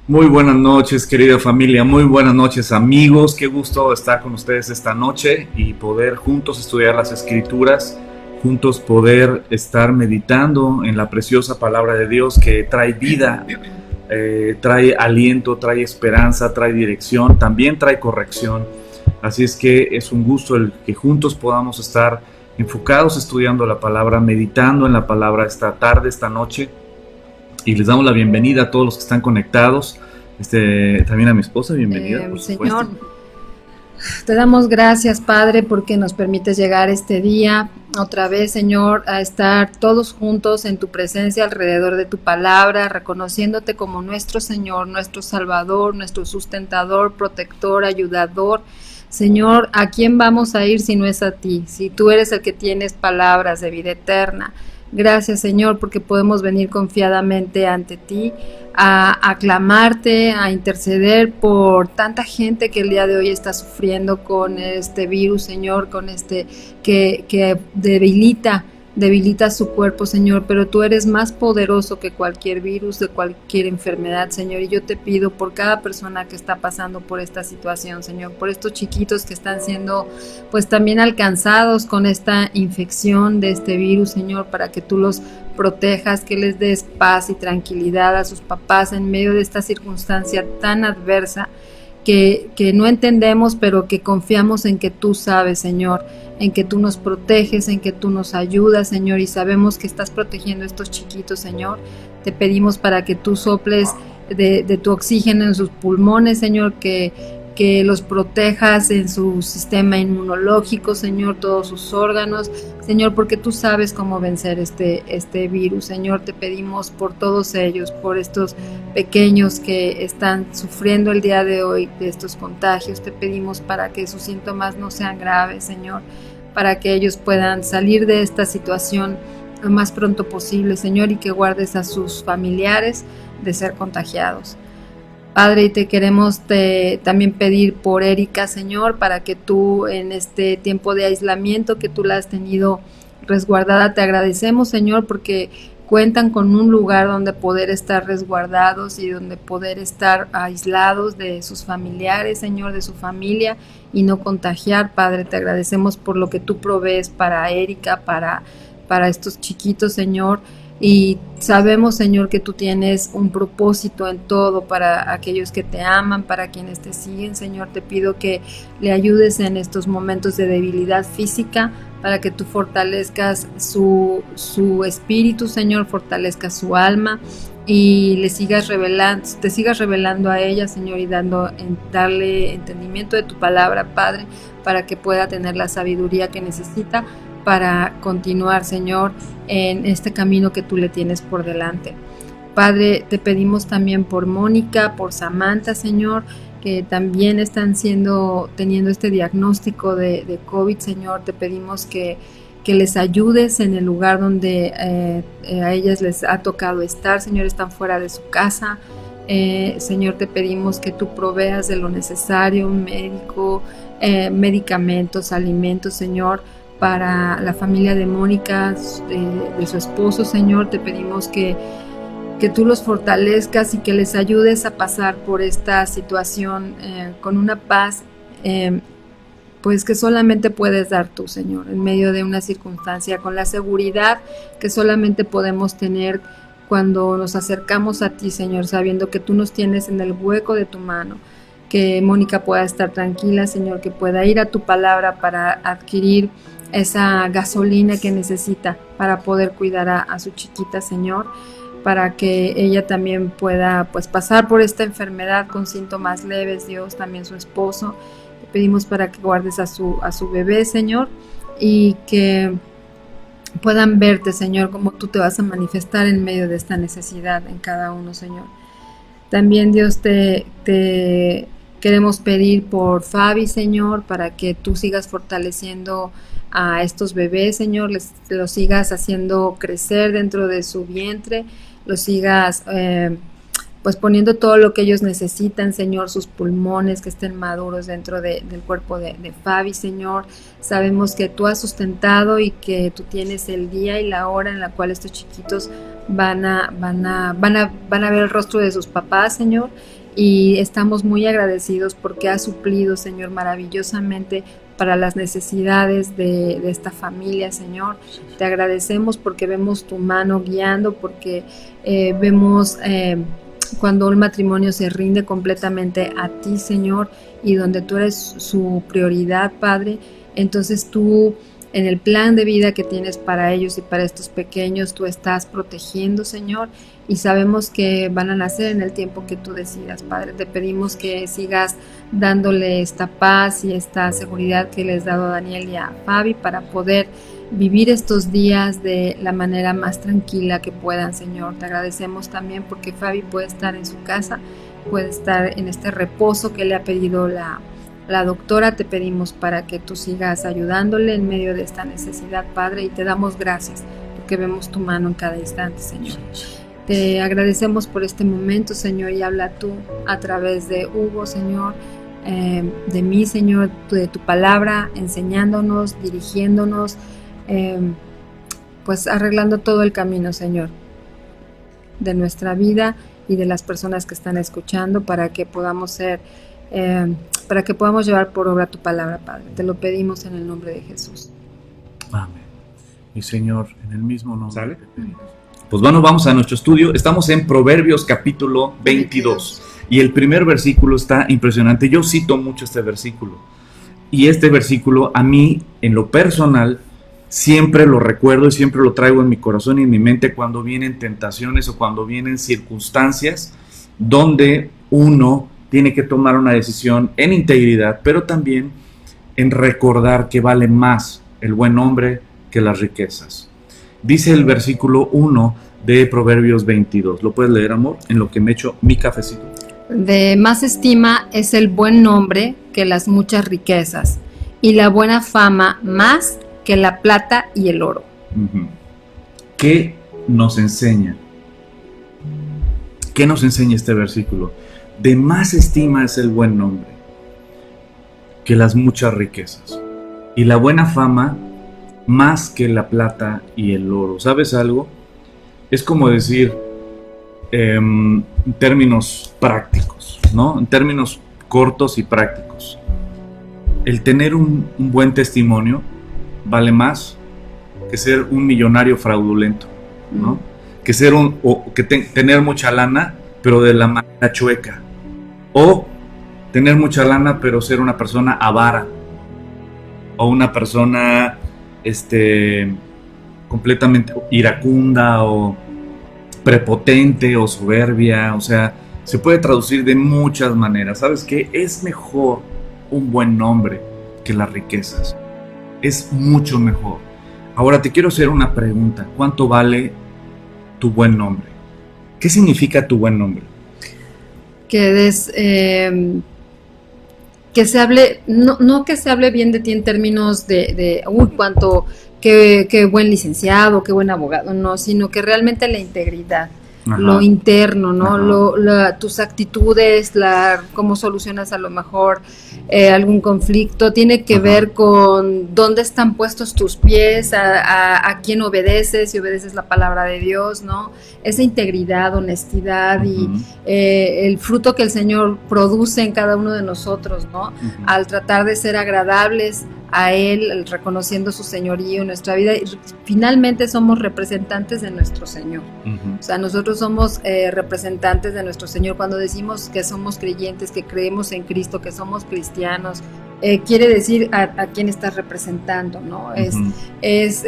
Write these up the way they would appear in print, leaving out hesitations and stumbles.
Muy buenas noches, querida familia, muy buenas noches, amigos. Qué gusto estar con ustedes esta noche y poder juntos estudiar las Escrituras, juntos poder estar meditando en la preciosa palabra de Dios que trae vida, trae aliento, trae esperanza, trae dirección, también trae corrección. Así es que es un gusto el que juntos podamos estar enfocados estudiando la palabra, meditando en la palabra esta tarde, esta noche. Y les damos la bienvenida a todos los que están conectados. También a mi esposa, bienvenida, por supuesto. Señor, te damos gracias, Padre, porque nos permites llegar este día otra vez, Señor, a estar todos juntos en tu presencia alrededor de tu palabra, reconociéndote como nuestro Señor, nuestro Salvador, nuestro sustentador, protector, ayudador. Señor, ¿a quién vamos a ir si no es a ti? Si tú eres el que tienes palabras de vida eterna. Gracias, Señor, porque podemos venir confiadamente ante ti, a aclamarte, a interceder por tanta gente que el día de hoy está sufriendo con este virus, Señor, con que debilita su cuerpo, Señor, pero tú eres más poderoso que cualquier virus, de cualquier enfermedad, Señor, y yo te pido por cada persona que está pasando por esta situación, Señor, por estos chiquitos que están siendo pues también alcanzados con esta infección de este virus, Señor, para que tú los protejas, que les des paz y tranquilidad a sus papás en medio de esta circunstancia tan adversa que no entendemos, pero que confiamos en que tú sabes, Señor, en que tú nos proteges, en que tú nos ayudas, Señor, y sabemos que estás protegiendo a estos chiquitos, Señor. Te pedimos para que tú soples de tu oxígeno en sus pulmones, Señor, que los protejas en su sistema inmunológico, Señor, todos sus órganos, Señor, porque tú sabes cómo vencer este virus, Señor. Te pedimos por todos ellos, por estos pequeños que están sufriendo el día de hoy de estos contagios. Te pedimos para que sus síntomas no sean graves, Señor, para que ellos puedan salir de esta situación lo más pronto posible, Señor, y que guardes a sus familiares de ser contagiados. Padre, y te queremos también pedir por Erika, Señor, para que tú en este tiempo de aislamiento que tú la has tenido resguardada, te agradecemos, Señor, porque cuentan con un lugar donde poder estar resguardados y donde poder estar aislados de sus familiares, Señor, de su familia y no contagiar. Padre, te agradecemos por lo que tú provees para Erika, para estos chiquitos, Señor. Y sabemos, Señor, que tú tienes un propósito en todo para aquellos que te aman, para quienes te siguen, Señor. Te pido que le ayudes en estos momentos de debilidad física, para que tú fortalezcas su espíritu, Señor, fortalezcas su alma y te sigas revelando a ella, Señor, y darle entendimiento de tu palabra, Padre, para que pueda tener la sabiduría que necesita para continuar, Señor, en este camino que tú le tienes por delante. Padre, te pedimos también por Mónica, por Samantha, Señor, que también están teniendo este diagnóstico de COVID, Señor. Te pedimos que les ayudes en el lugar donde a ellas les ha tocado estar, Señor, están fuera de su casa. Señor, te pedimos que tú proveas de lo necesario, medicamentos, alimentos, Señor, para la familia de Mónica, de su esposo, Señor. Te pedimos que tú los fortalezcas y que les ayudes a pasar por esta situación con una paz, pues que solamente puedes dar tú, Señor, en medio de una circunstancia, con la seguridad que solamente podemos tener cuando nos acercamos a ti, Señor, sabiendo que tú nos tienes en el hueco de tu mano. Que Mónica pueda estar tranquila, Señor, que pueda ir a tu palabra para adquirir esa gasolina que necesita para poder cuidar a su chiquita, Señor, para que ella también pueda pues pasar por esta enfermedad con síntomas leves, Dios, también su esposo. Te pedimos para que guardes a su bebé, Señor, y que puedan verte, Señor, como tú te vas a manifestar en medio de esta necesidad en cada uno, Señor. También, Dios, te queremos pedir por Fabi, Señor, para que tú sigas fortaleciendo a estos bebés, Señor, los sigas haciendo crecer dentro de su vientre, los sigas pues poniendo todo lo que ellos necesitan, Señor, sus pulmones que estén maduros dentro del cuerpo de Fabi, Señor. Sabemos que tú has sustentado y que tú tienes el día y la hora en la cual estos chiquitos van a ver el rostro de sus papás, Señor, y estamos muy agradecidos porque has suplido, Señor, maravillosamente para las necesidades de esta familia, Señor. Te agradecemos porque vemos tu mano guiando, porque vemos cuando un matrimonio se rinde completamente a ti, Señor, y donde tú eres su prioridad, Padre. Entonces tú, en el plan de vida que tienes para ellos y para estos pequeños, tú estás protegiendo, Señor, y sabemos que van a nacer en el tiempo que tú decidas, Padre. Te pedimos que sigas dándole esta paz y esta seguridad que les has dado a Daniel y a Fabi para poder vivir estos días de la manera más tranquila que puedan, Señor. Te agradecemos también porque Fabi puede estar en su casa, puede estar en este reposo que le ha pedido la doctora. Te pedimos para que tú sigas ayudándole en medio de esta necesidad, Padre, y te damos gracias porque vemos tu mano en cada instante, Señor. Te agradecemos por este momento, Señor, y habla tú a través de Hugo, Señor, de mí, Señor, de tu palabra, enseñándonos, dirigiéndonos, pues arreglando todo el camino, Señor, de nuestra vida y de las personas que están escuchando para que podamos ser, para que podamos llevar por obra tu palabra, Padre. Te lo pedimos en el nombre de Jesús. Amén. Y Señor, en el mismo nombre. ¿Sale? Te pedimos. Pues bueno, vamos a nuestro estudio. Estamos en Proverbios capítulo 22. Y el primer versículo está impresionante. Yo cito mucho este versículo. Y este versículo a mí, en lo personal, siempre lo recuerdo y siempre lo traigo en mi corazón y en mi mente cuando vienen tentaciones o cuando vienen circunstancias donde uno tiene que tomar una decisión en integridad, pero también en recordar que vale más el buen hombre que las riquezas. Dice el versículo 1 de Proverbios 22. ¿Lo puedes leer, amor? En lo que me echo mi cafecito. De más estima es el buen nombre que las muchas riquezas, y la buena fama más que la plata y el oro. ¿Qué nos enseña? ¿Qué nos enseña este versículo? De más estima es el buen nombre que las muchas riquezas, y la buena fama más que la plata y el oro. ¿Sabes algo? Es como decir, en términos prácticos, ¿no? En términos cortos y prácticos. El tener un buen testimonio vale más que ser un millonario fraudulento, ¿no? Que ser tener mucha lana, pero de la manera chueca. O tener mucha lana, pero ser una persona avara. O una persona completamente iracunda o prepotente o soberbia. O sea, se puede traducir de muchas maneras. ¿Sabes qué? Es mejor un buen nombre que las riquezas. Es mucho mejor. Ahora te quiero hacer una pregunta. ¿Cuánto vale tu buen nombre? ¿Qué significa tu buen nombre? Que se hable, no que se hable bien de ti en términos de cuánto, qué buen licenciado, qué buen abogado, no, sino que realmente la integridad, ajá, lo interno, ¿no? Tus actitudes, cómo solucionas a lo mejor algún conflicto, tiene que, ajá, ver con dónde están puestos tus pies, a quién obedeces, si obedeces la palabra de Dios, ¿no? Esa integridad, honestidad, uh-huh, y el fruto que el Señor produce en cada uno de nosotros, ¿no? Uh-huh. Al tratar de ser agradables a Él, reconociendo su señorío en nuestra vida, y finalmente somos representantes de nuestro Señor. Uh-huh. O sea, nosotros somos representantes de nuestro Señor. Cuando decimos que somos creyentes, que creemos en Cristo, que somos cristianos, quiere decir a quién estás representando, ¿no? Uh-huh. Es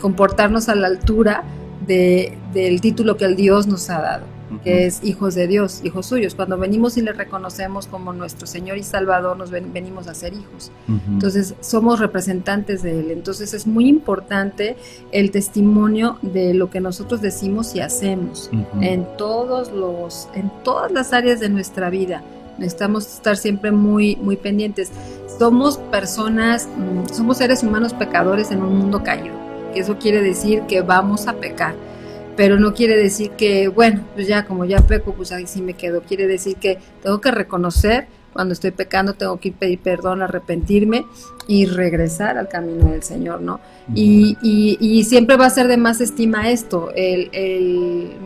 comportarnos a la altura del título que el Dios nos ha dado, uh-huh, que es hijos de Dios, hijos suyos. Cuando venimos y le reconocemos como nuestro Señor y Salvador, nos venimos a ser hijos. Uh-huh. Entonces somos representantes de Él. Entonces es muy importante el testimonio de lo que nosotros decimos y hacemos, uh-huh, en todas las áreas de nuestra vida. Necesitamos estar siempre muy, muy pendientes. Somos seres humanos pecadores en un mundo caído. Eso quiere decir que vamos a pecar, pero no quiere decir que, bueno, pues ya como ya peco, pues ahí sí me quedo. Quiere decir que tengo que reconocer Cuando estoy pecando tengo que ir pedir perdón, arrepentirme y regresar al camino del Señor, ¿no? Y siempre va a ser de más estima esto,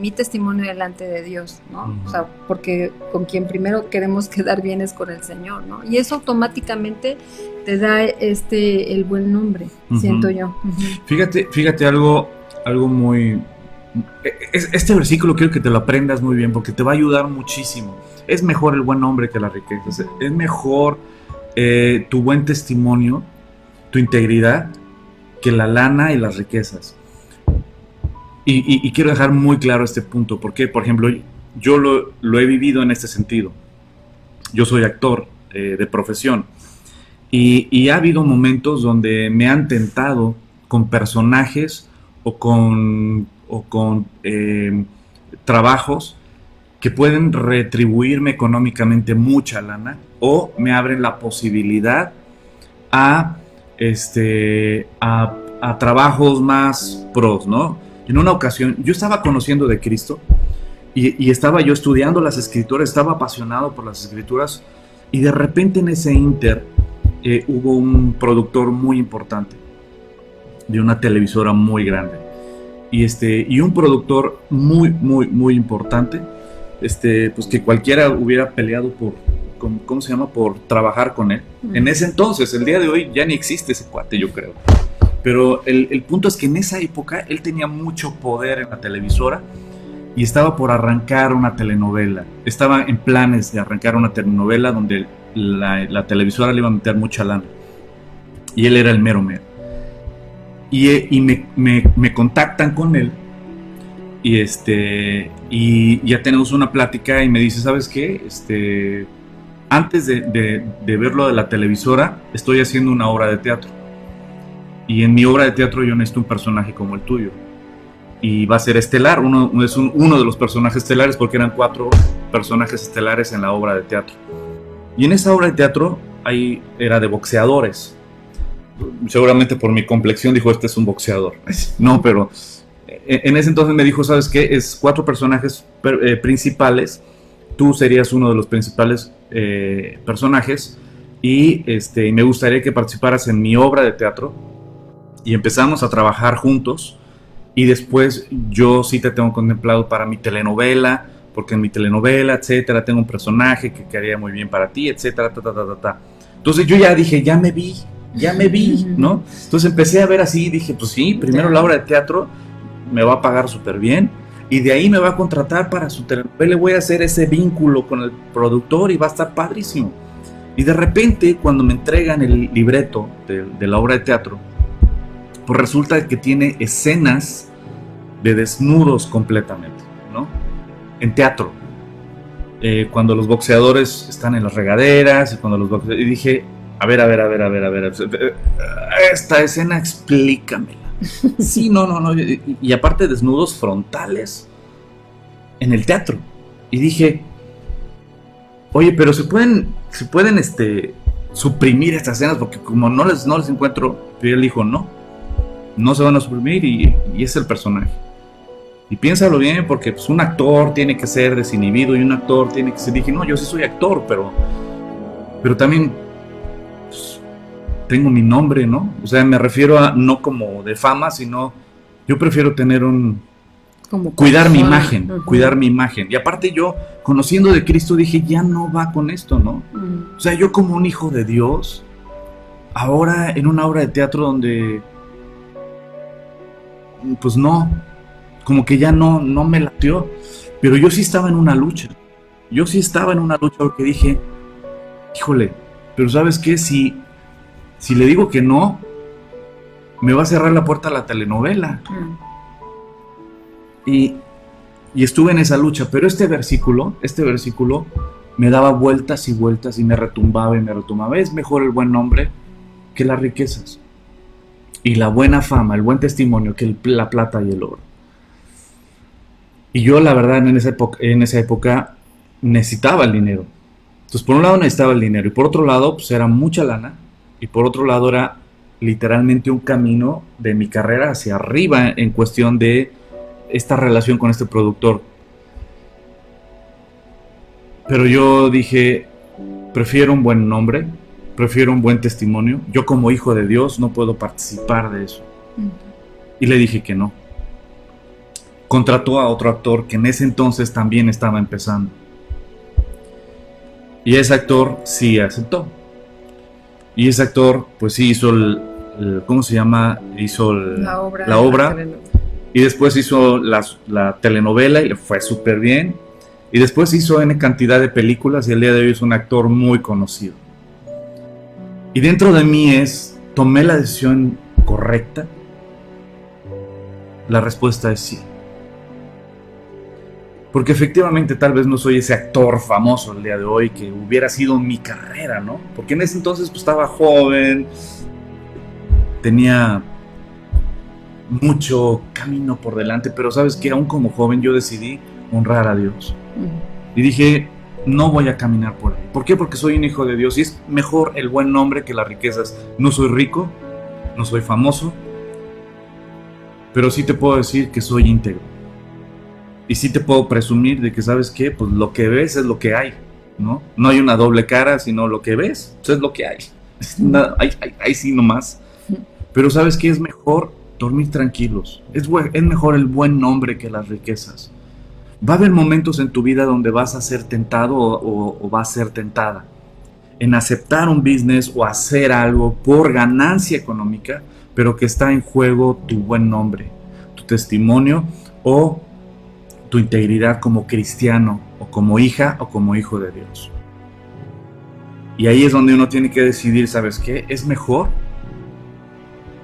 mi testimonio delante de Dios, ¿no? O sea, porque con quien primero queremos quedar bien es con el Señor, ¿no? Y eso automáticamente te da el buen nombre, siento yo. Fíjate algo muy... Este versículo quiero que te lo aprendas muy bien porque te va a ayudar muchísimo. Es mejor el buen nombre que las riquezas. Es mejor tu buen testimonio, tu integridad, que la lana y las riquezas. Y quiero dejar muy claro este punto, porque, por ejemplo, yo lo he vivido en este sentido. Yo soy actor de profesión y ha habido momentos donde me han tentado con personajes o con trabajos que pueden retribuirme económicamente mucha lana o me abren la posibilidad a trabajos más pros, ¿no? En una ocasión yo estaba conociendo de Cristo y estaba yo estudiando las escrituras, estaba apasionado por las escrituras y de repente en ese inter hubo un productor muy importante de una televisora muy grande y un productor muy importante, pues que cualquiera hubiera peleado por trabajar con él. En ese entonces, el día de hoy ya ni existe ese cuate, yo creo. Pero el punto es que en esa época él tenía mucho poder en la televisora y estaba por arrancar una telenovela. Estaba en planes de arrancar una telenovela donde la televisora le iba a meter mucha lana. Y él era el mero mero. Y me contactan con él y ya tenemos una plática y me dice, ¿sabes qué? Antes de verlo de la televisora, estoy haciendo una obra de teatro. Y en mi obra de teatro yo necesito un personaje como el tuyo. Y va a ser estelar, es uno de los personajes estelares, porque eran 4 personajes estelares en la obra de teatro. Y en esa obra de teatro ahí era de boxeadores. Seguramente por mi complexión dijo, este es un boxeador. No, pero en ese entonces me dijo, ¿sabes qué? Es 4 personajes principales. Tú serías uno de los principales personajes y me gustaría que participaras en mi obra de teatro. Y empezamos a trabajar juntos y después yo sí te tengo contemplado para mi telenovela, porque en mi telenovela, etcétera, tengo un personaje que quedaría muy bien para ti, etcétera, Entonces yo ya dije, ya me vi, ¿no? Entonces empecé a ver así y dije, pues sí, primero la obra de teatro me va a pagar súper bien y de ahí me va a contratar para su telenovela, voy a hacer ese vínculo con el productor y va a estar padrísimo. Y de repente, cuando me entregan el libreto de la obra de teatro, pues resulta que tiene escenas de desnudos completamente, ¿no? En teatro. Cuando los boxeadores están en las regaderas y dije, a ver, esta escena explícamela. Sí, no. Y aparte desnudos frontales en el teatro. Y dije, oye, pero se pueden suprimir estas escenas porque como no les encuentro. Y él dijo, no se van a suprimir y es el personaje. Y piénsalo bien porque pues, un actor tiene que ser desinhibido y un actor tiene que ser... Dije, no, yo sí soy actor, pero también pues, tengo mi nombre, ¿no? O sea, me refiero a no como de fama, sino yo prefiero tener cuidar mi imagen, cuidar mi imagen. Y aparte yo, conociendo de Cristo, dije, ya no va con esto, ¿no? O sea, yo como un hijo de Dios, ahora en una obra de teatro donde... pues no, como que ya no me latió, pero yo sí estaba en una lucha, porque dije, híjole, pero ¿sabes qué? Si le digo que no, me va a cerrar la puerta a la telenovela. Y estuve en esa lucha, pero este versículo me daba vueltas y vueltas y me retumbaba, es mejor el buen nombre que las riquezas. Y la buena fama, el buen testimonio, que la plata y el oro. Y yo, la verdad, en esa época necesitaba el dinero. Entonces, por un lado necesitaba el dinero. Y por otro lado, pues era mucha lana. Y por otro lado, era literalmente un camino de mi carrera hacia arriba en cuestión de esta relación con este productor. Pero yo dije, prefiero un buen nombre, prefiero un buen testimonio. Yo como hijo de Dios no puedo participar de eso. Y le dije que no. Contrató a otro actor que en ese entonces también estaba empezando. Y ese actor sí aceptó. Y ese actor pues sí hizo ¿cómo se llama? Hizo la obra. Y después hizo la telenovela y le fue súper bien. Y después hizo N cantidad de películas y el día de hoy es un actor muy conocido. Y dentro de mí ¿tomé la decisión correcta? La respuesta es sí. Porque efectivamente tal vez no soy ese actor famoso el día de hoy que hubiera sido mi carrera, ¿no? Porque en ese entonces pues, estaba joven, tenía mucho camino por delante, pero sabes que aún como joven yo decidí honrar a Dios. Y dije, no voy a caminar por ahí. ¿Por qué? Porque soy un hijo de Dios y es mejor el buen nombre que las riquezas. No soy rico, no soy famoso, pero sí te puedo decir que soy íntegro. Y sí te puedo presumir de que, ¿sabes qué? Pues lo que ves es lo que hay, ¿no? No hay una doble cara, sino lo que ves, pues es lo que hay. Hay sí nomás. Pero ¿sabes qué? Es mejor dormir tranquilos. Es mejor el buen nombre que las riquezas. Va a haber momentos en tu vida donde vas a ser tentado o vas a ser tentada en aceptar un business o hacer algo por ganancia económica, pero que está en juego tu buen nombre, tu testimonio o tu integridad como cristiano o como hija o como hijo de Dios. Y ahí es donde uno tiene que decidir, ¿sabes qué? Es mejor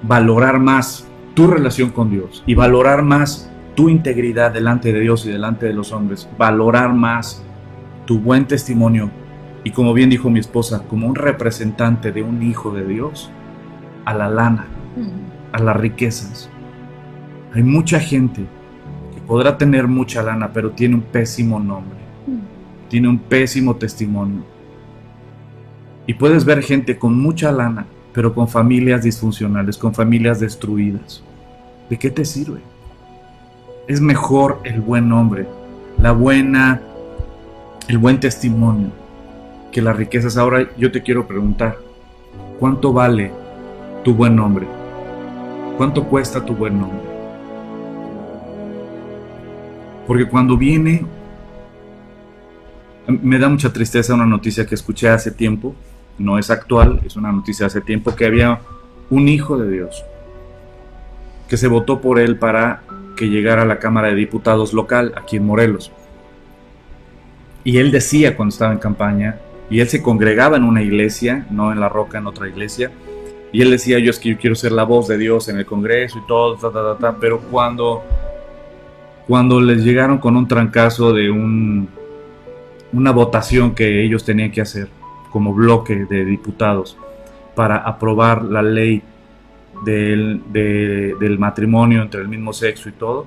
valorar más tu relación con Dios y valorar más tu integridad delante de Dios y delante de los hombres, valorar más tu buen testimonio y, como bien dijo mi esposa, como un representante de un hijo de Dios, a la lana, a las riquezas. Hay mucha gente que podrá tener mucha lana, pero tiene un pésimo nombre, tiene un pésimo testimonio. Y puedes ver gente con mucha lana, pero con familias disfuncionales, con familias destruidas. ¿De qué te sirve? Es mejor el buen nombre, el buen testimonio que las riquezas. Ahora yo te quiero preguntar, ¿cuánto vale tu buen nombre? ¿Cuánto cuesta tu buen nombre? Porque cuando viene, me da mucha tristeza una noticia que escuché hace tiempo, no es actual, es una noticia hace tiempo, que había un hijo de Dios que se votó por él para que llegara a la Cámara de Diputados local aquí en Morelos. Y él decía cuando estaba en campaña, y él se congregaba en una iglesia, no en La Roca, en otra iglesia, y él decía, yo quiero ser la voz de Dios en el Congreso y todo, pero cuando les llegaron con un trancazo de una votación que ellos tenían que hacer como bloque de diputados para aprobar la ley del matrimonio entre el mismo sexo y todo,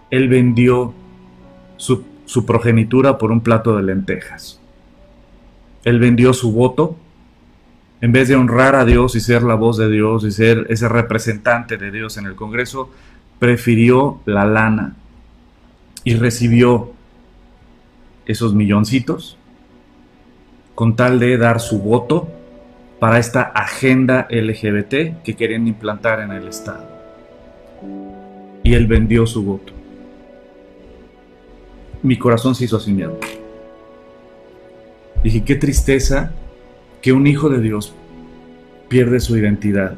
él vendió su progenitura por un plato de lentejas. Él vendió su voto. En vez de honrar a Dios y ser la voz de Dios y ser ese representante de Dios en el Congreso, prefirió la lana y recibió esos milloncitos con tal de dar su voto para esta agenda LGBT que querían implantar en el Estado. Y él vendió su voto. Mi corazón se hizo así miedo. Dije, qué tristeza que un hijo de Dios pierde su identidad,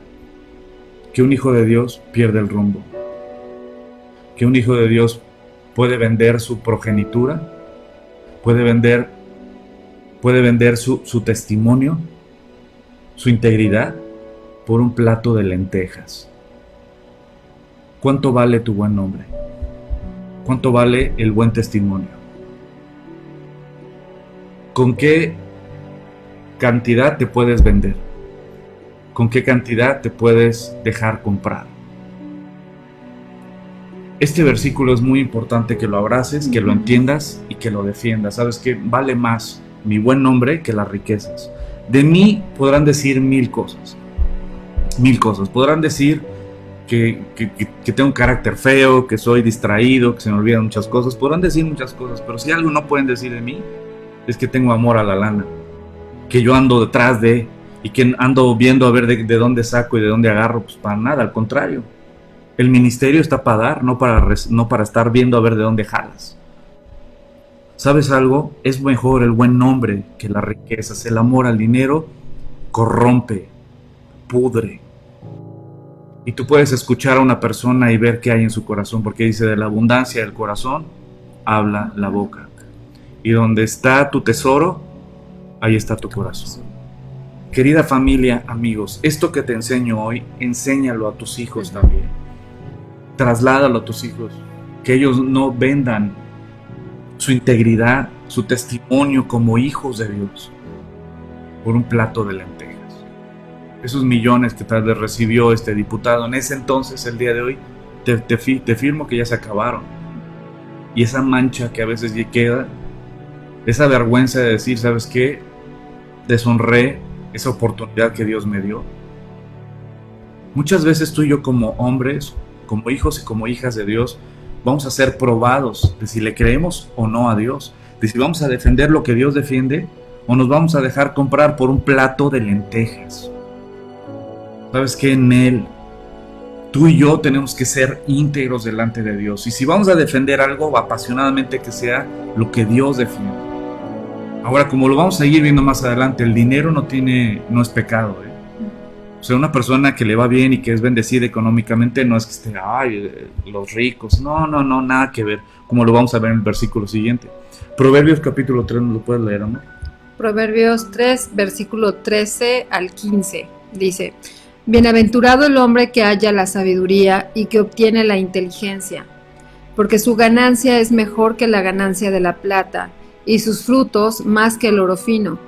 que un hijo de Dios pierde el rumbo, que un hijo de Dios puede vender su progenitura, puede vender su testimonio, su integridad, por un plato de lentejas. ¿Cuánto vale tu buen nombre? ¿Cuánto vale el buen testimonio? ¿Con qué cantidad te puedes vender? ¿Con qué cantidad te puedes dejar comprar? Este versículo es muy importante que lo abraces, que lo entiendas y que lo defiendas. ¿Sabes qué? Vale más mi buen nombre que las riquezas. De mí podrán decir mil cosas. Podrán decir que tengo un carácter feo, que soy distraído, que se me olvidan muchas cosas. Podrán decir muchas cosas, pero si algo no pueden decir de mí, es que tengo amor a la lana. que yo ando detrás de y que ando viendo a ver de dónde saco y de dónde agarro, pues para nada, al contrario. El ministerio está para dar, no para estar viendo a ver de dónde jalas. ¿Sabes algo? Es mejor el buen nombre que las riquezas. El amor al dinero corrompe, pudre. Y tú puedes escuchar a una persona y ver qué hay en su corazón, porque dice, de la abundancia del corazón habla la boca. Y donde está tu tesoro, ahí está tu corazón. Querida familia, amigos, esto que te enseño hoy, enséñalo a tus hijos también. Trasládalo a tus hijos, que ellos no vendan su integridad, su testimonio como hijos de Dios por un plato de lentejas. Esos millones que tal vez recibió este diputado en ese entonces, el día de hoy, te firmo que ya se acabaron. Y esa mancha que a veces ya queda, esa vergüenza de decir, ¿sabes qué? Deshonré esa oportunidad que Dios me dio. Muchas veces tú y yo como hombres, como hijos y como hijas de Dios, vamos a ser probados de si le creemos o no a Dios, de si vamos a defender lo que Dios defiende o nos vamos a dejar comprar por un plato de lentejas. ¿Sabes qué? En Él, tú y yo tenemos que ser íntegros delante de Dios. Y si vamos a defender algo, apasionadamente, que sea lo que Dios defiende. Ahora, como lo vamos a ir viendo más adelante, el dinero no es pecado, ¿eh? O sea, una persona que le va bien y que es bendecida económicamente no es que esté, ay, los ricos. No, nada que ver. Como lo vamos a ver en el versículo siguiente. Proverbios capítulo 3, ¿nos lo puedes leer, amor? Proverbios 3, versículo 13 al 15. Dice: Bienaventurado el hombre que halla la sabiduría y que obtiene la inteligencia, porque su ganancia es mejor que la ganancia de la plata, y sus frutos más que el oro fino.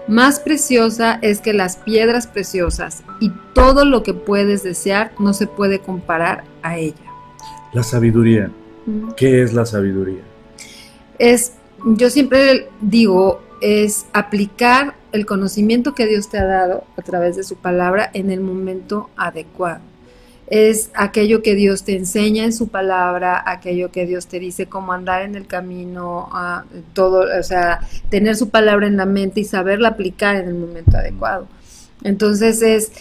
Más preciosa es que las piedras preciosas, y todo lo que puedes desear no se puede comparar a ella. La sabiduría. ¿Qué es la sabiduría? Yo siempre digo, es aplicar el conocimiento que Dios te ha dado a través de su palabra en el momento adecuado. Es aquello que Dios te enseña en su palabra, aquello que Dios te dice cómo andar en el camino, todo, o sea, tener su palabra en la mente y saberla aplicar en el momento adecuado. Entonces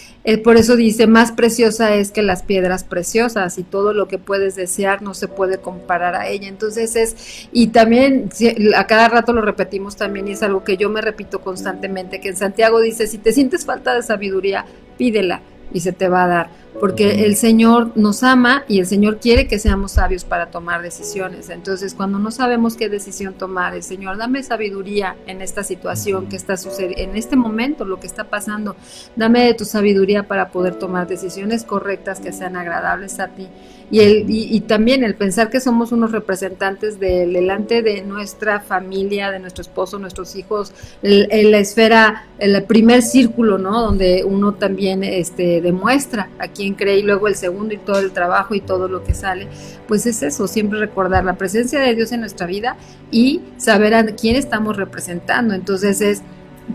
por eso dice, más preciosa es que las piedras preciosas, y todo lo que puedes desear no se puede comparar a ella. Entonces y también a cada rato lo repetimos también, y es algo que yo me repito constantemente, que en Santiago dice, si te sientes falta de sabiduría, pídela y se te va a dar, porque el Señor nos ama y el Señor quiere que seamos sabios para tomar decisiones. Entonces, cuando no sabemos qué decisión tomar, el Señor, dame sabiduría en esta situación que está sucediendo, en este momento, lo que está pasando, dame de tu sabiduría para poder tomar decisiones correctas que sean agradables a ti. Y también el pensar que somos unos representantes delante de nuestra familia, de nuestro esposo, nuestros hijos, en la esfera, el primer círculo, ¿no? Donde uno también demuestra a quién cree, y luego el segundo y todo el trabajo y todo lo que sale, pues es eso, siempre recordar la presencia de Dios en nuestra vida y saber a quién estamos representando. Entonces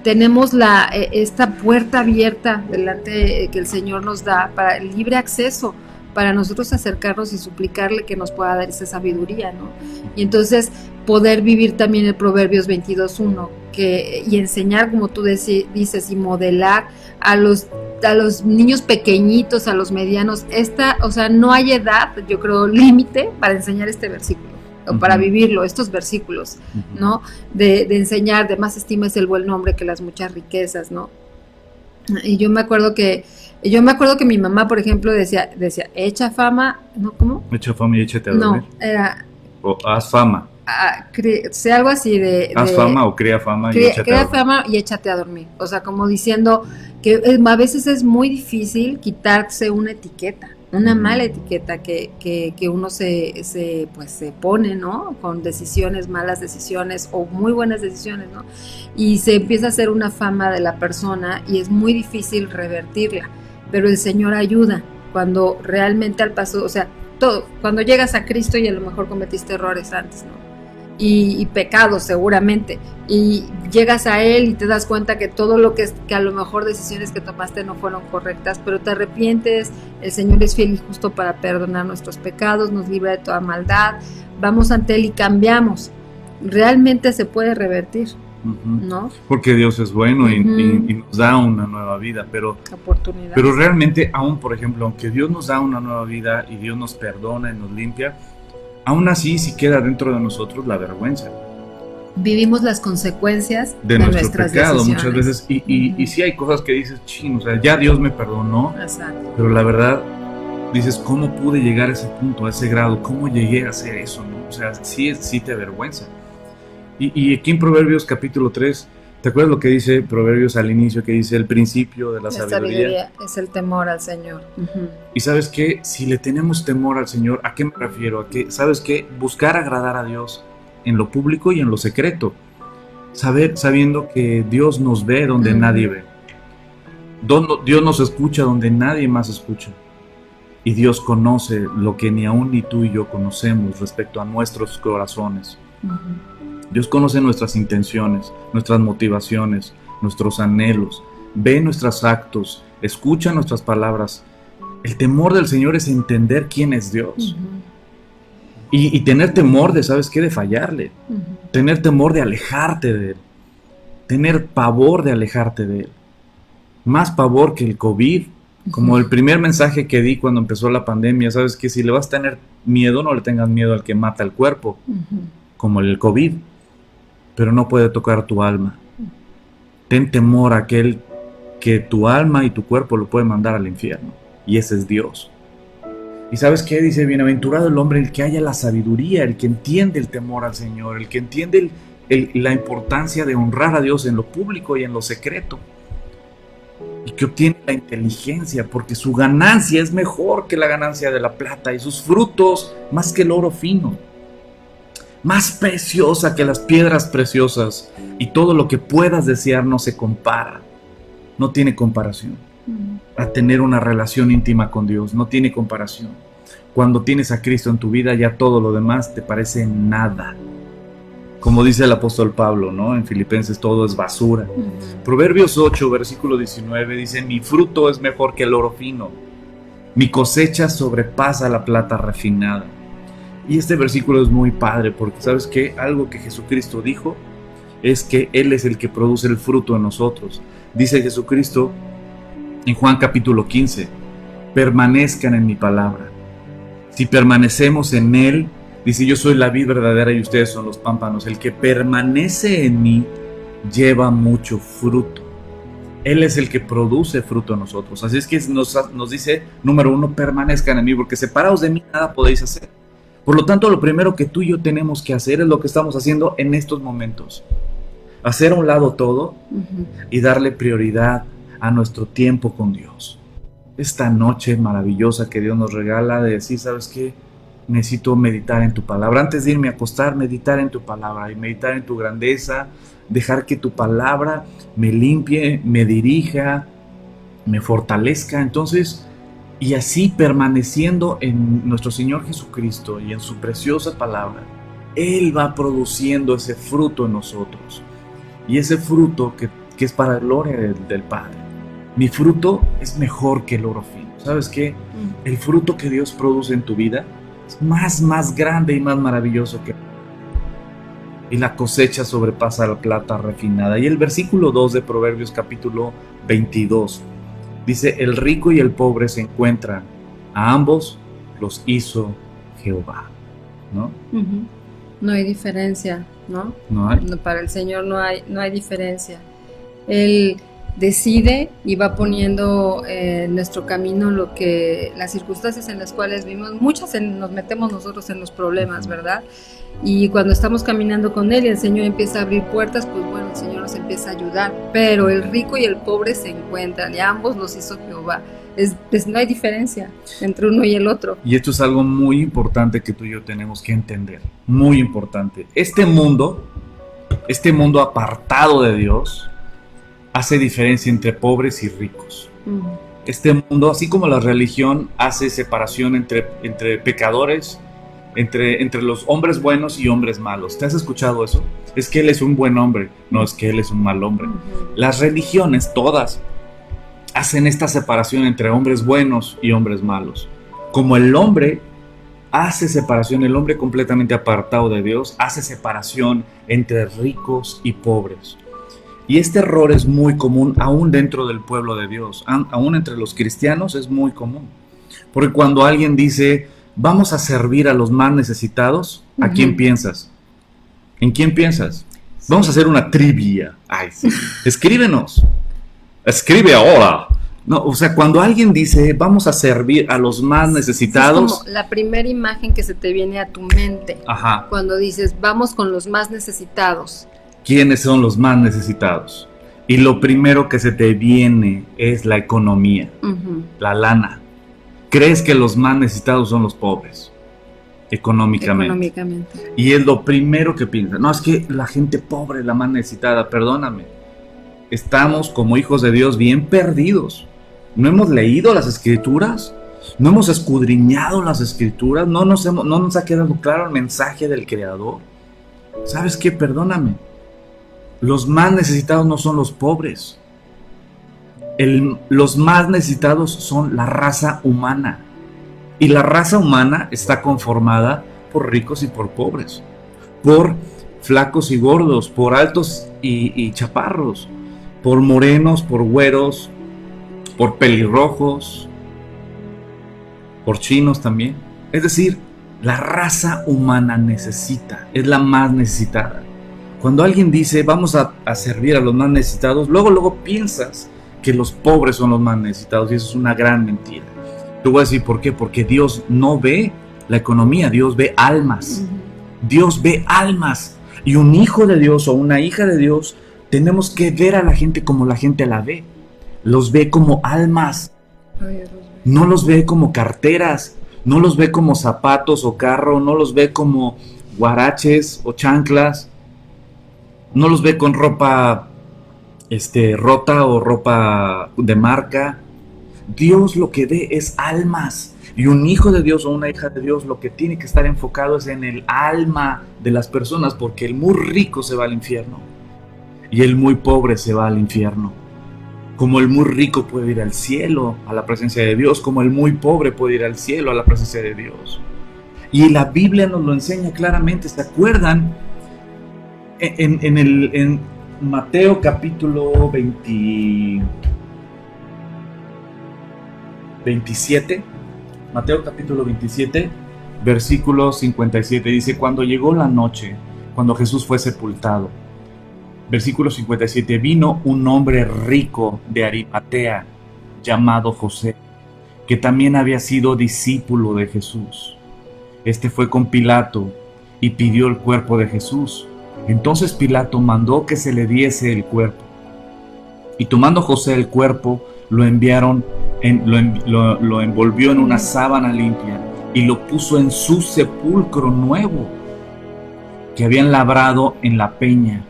tenemos esta puerta abierta delante que el Señor nos da para el libre acceso, para nosotros acercarnos y suplicarle que nos pueda dar esa sabiduría, ¿no? Y entonces poder vivir también el Proverbios 22:1 y enseñar, como tú dices, y modelar a los niños pequeñitos, a los medianos, o sea, no hay edad, yo creo, límite para enseñar este versículo, o para vivirlo, estos versículos, ¿no? De enseñar, de más estima es el buen nombre que las muchas riquezas, ¿no? Y yo me acuerdo que mi mamá, por ejemplo, decía, echa fama, ¿no? ¿Cómo? Echa fama y échate a dormir. No, era... O haz fama. Algo así de... Haz fama o crea fama y échate a dormir. Crea fama y échate a dormir. O sea, como diciendo que a veces es muy difícil quitarse una etiqueta, una mala etiqueta que uno se pone, ¿no? Con decisiones, malas decisiones o muy buenas decisiones, ¿no? Y se empieza a hacer una fama de la persona y es muy difícil revertirla. Pero el Señor ayuda cuando realmente al paso, o sea, cuando llegas a Cristo y a lo mejor cometiste errores antes, ¿no? Y pecados seguramente, y llegas a Él y te das cuenta que todo lo que a lo mejor decisiones que tomaste no fueron correctas, pero te arrepientes, el Señor es fiel y justo para perdonar nuestros pecados, nos libra de toda maldad, vamos ante Él y cambiamos. Realmente se puede revertir. ¿no? Porque Dios es bueno y Ujú. nos da una nueva vida, pero Oportunidades. realmente aún, por ejemplo, aunque Dios nos da una nueva vida y Dios nos perdona y nos limpia, aún así sí queda dentro de nosotros la vergüenza Vivimos las consecuencias de de nuestro nuestras pecado muchas decisiones. veces y sí hay cosas que dices, chin, o sea, ya Dios me perdonó, Exacto. pero la verdad dices, ¿cómo pude llegar a ese punto, a ese grado? ¿Cómo llegué a hacer eso? ¿No? O sea, sí te avergüenza. Y aquí en Proverbios capítulo 3, ¿te acuerdas lo que dice Proverbios al inicio? Que dice el principio de la La sabiduría. sabiduría es el temor al Señor. Y ¿sabes qué? Si le tenemos temor al Señor, ¿a qué me refiero? A que, ¿sabes qué? Buscar agradar a Dios en lo público y en lo secreto. Sabiendo que Dios nos ve donde nadie ve. Dios nos escucha donde nadie más escucha. Y Dios conoce lo que ni aún ni tú y yo conocemos respecto a nuestros corazones. Dios conoce nuestras intenciones, nuestras motivaciones, nuestros anhelos, ve nuestros actos, escucha nuestras palabras. El temor del Señor es entender quién es Dios. Y tener temor de, ¿sabes qué? De fallarle. Tener temor de alejarte de Él. Tener pavor de alejarte de Él. Más pavor que el COVID. Como el primer mensaje que di cuando empezó la pandemia, ¿sabes qué? Si le vas a tener miedo, no le tengas miedo al que mata el cuerpo. Como el COVID. Pero no puede tocar tu alma. Ten temor a aquel que tu alma y tu cuerpo lo puede mandar al infierno. Y ese es Dios. ¿Y sabes qué? Dice, bienaventurado el hombre, el que haya la sabiduría, el que entiende el temor al Señor, el que entiende la importancia de honrar a Dios en lo público y en lo secreto. Y que obtiene la inteligencia, porque su ganancia es mejor que la ganancia de la plata y sus frutos más que el oro fino. Más preciosa que las piedras preciosas, y todo lo que puedas desear no se compara, no tiene comparación. A tener una relación íntima con Dios, no tiene comparación. Cuando tienes a Cristo en tu vida, ya todo lo demás te parece nada. Como dice el apóstol Pablo, ¿no? En Filipenses, todo es basura. Proverbios 8, versículo 19 dice, mi fruto es mejor que el oro fino, mi cosecha sobrepasa la plata refinada. Y este versículo es muy padre porque, ¿sabes qué? Algo que Jesucristo dijo es que Él es el que produce el fruto en nosotros. Dice Jesucristo en Juan capítulo 15, permanezcan en mi palabra. Si permanecemos en Él, dice, yo soy la vid verdadera y ustedes son los pámpanos. El que permanece en mí lleva mucho fruto. Él es el que produce fruto en nosotros. Así es que nos dice, número 1, permanezcan en mí, porque separados de mí nada podéis hacer. Por lo tanto, lo primero que tú y yo tenemos que hacer es lo que estamos haciendo en estos momentos. Hacer a un lado todo y darle prioridad a nuestro tiempo con Dios. Esta noche maravillosa que Dios nos regala de decir, ¿sabes qué? Necesito meditar en tu palabra. Antes de irme a acostar, meditar en tu palabra y meditar en tu grandeza, dejar que tu palabra me limpie, me dirija, me fortalezca. Entonces, y así permaneciendo en nuestro Señor Jesucristo y en su preciosa palabra, Él va produciendo ese fruto en nosotros. Y ese fruto que es para la gloria del Padre. Mi fruto es mejor que el oro fino. ¿Sabes qué? El fruto que Dios produce en tu vida es más grande y más maravilloso que... Y la cosecha sobrepasa la plata refinada. Y el versículo 2 de Proverbios capítulo 22 dice, el rico y el pobre se encuentran, a ambos los hizo Jehová, ¿no? No hay diferencia, ¿no? No hay. Para el Señor no hay diferencia. Él decide y va poniendo en nuestro camino las circunstancias en las cuales vivimos. Muchas nos metemos nosotros en los problemas, ¿verdad? Y cuando estamos caminando con Él y el Señor empieza a abrir puertas, pues bueno, el Señor nos empieza a ayudar. Pero el rico y el pobre se encuentran y ambos los hizo Jehová. No hay diferencia entre uno y el otro. Y esto es algo muy importante que tú y yo tenemos que entender. Muy importante. Este mundo apartado de Dios, hace diferencia entre pobres y ricos. Este mundo, así como la religión hace separación entre pecadores, entre los hombres buenos y hombres malos. ¿Te has escuchado eso? Es que él es un buen hombre, no es que él es un mal hombre. Las religiones, todas, hacen esta separación entre hombres buenos y hombres malos. Como el hombre hace separación, el hombre completamente apartado de Dios, hace separación entre ricos y pobres. Y este error es muy común aún dentro del pueblo de Dios, aún entre los cristianos es muy común. Porque cuando alguien dice, vamos a servir a los más necesitados, ¿a quién piensas? ¿En quién piensas? Vamos a hacer una trivia. Ay, sí. Escríbenos. Escribe ahora. No, o sea, cuando alguien dice, vamos a servir a los más necesitados. Es como la primera imagen que se te viene a tu mente. Ajá. Cuando dices, vamos con los más necesitados. ¿Quiénes son los más necesitados? Y lo primero que se te viene es la economía, la lana. ¿Crees que los más necesitados son los pobres? Económicamente. Y es lo primero que piensas. No, es que la gente pobre es la más necesitada. Perdóname. Estamos como hijos de Dios bien perdidos. ¿No hemos leído las Escrituras? ¿No hemos escudriñado las Escrituras? ¿No nos ha quedado claro el mensaje del Creador? ¿Sabes qué? Perdóname. Los más necesitados no son los pobres. Los más necesitados son la raza humana. Y la raza humana está conformada por ricos y por pobres. Por flacos y gordos, por altos y chaparros, por morenos, por güeros, por pelirrojos, por chinos también. Es decir, la raza humana necesita, es la más necesitada. Cuando alguien dice vamos a servir a los más necesitados, luego piensas que los pobres son los más necesitados, y eso es una gran mentira. Te voy a decir por qué. Porque Dios no ve la economía, Dios ve almas. Dios ve almas. Y un hijo de Dios o una hija de Dios, tenemos que ver a la gente como la gente la ve. Los ve como almas. No los ve como carteras, no los ve como zapatos o carro, no los ve como guaraches o chanclas, no los ve con ropa rota o ropa de marca. Dios lo que ve es almas. Y un hijo de Dios o una hija de Dios lo que tiene que estar enfocado es en el alma de las personas, porque el muy rico se va al infierno y el muy pobre se va al infierno. Como el muy rico puede ir al cielo, a la presencia de Dios, como el muy pobre puede ir al cielo, a la presencia de Dios. Y la Biblia nos lo enseña claramente. ¿Se acuerdan? En Mateo capítulo 27, Mateo capítulo 27, versículo 57, dice, cuando llegó la noche, cuando Jesús fue sepultado, versículo 57, vino un hombre rico de Arimatea, llamado José, que también había sido discípulo de Jesús. Este fue con Pilato y pidió el cuerpo de Jesús. Entonces Pilato mandó que se le diese el cuerpo. Y tomando José el cuerpo, lo envolvió en una sábana limpia y lo puso en su sepulcro nuevo que habían labrado en la peña.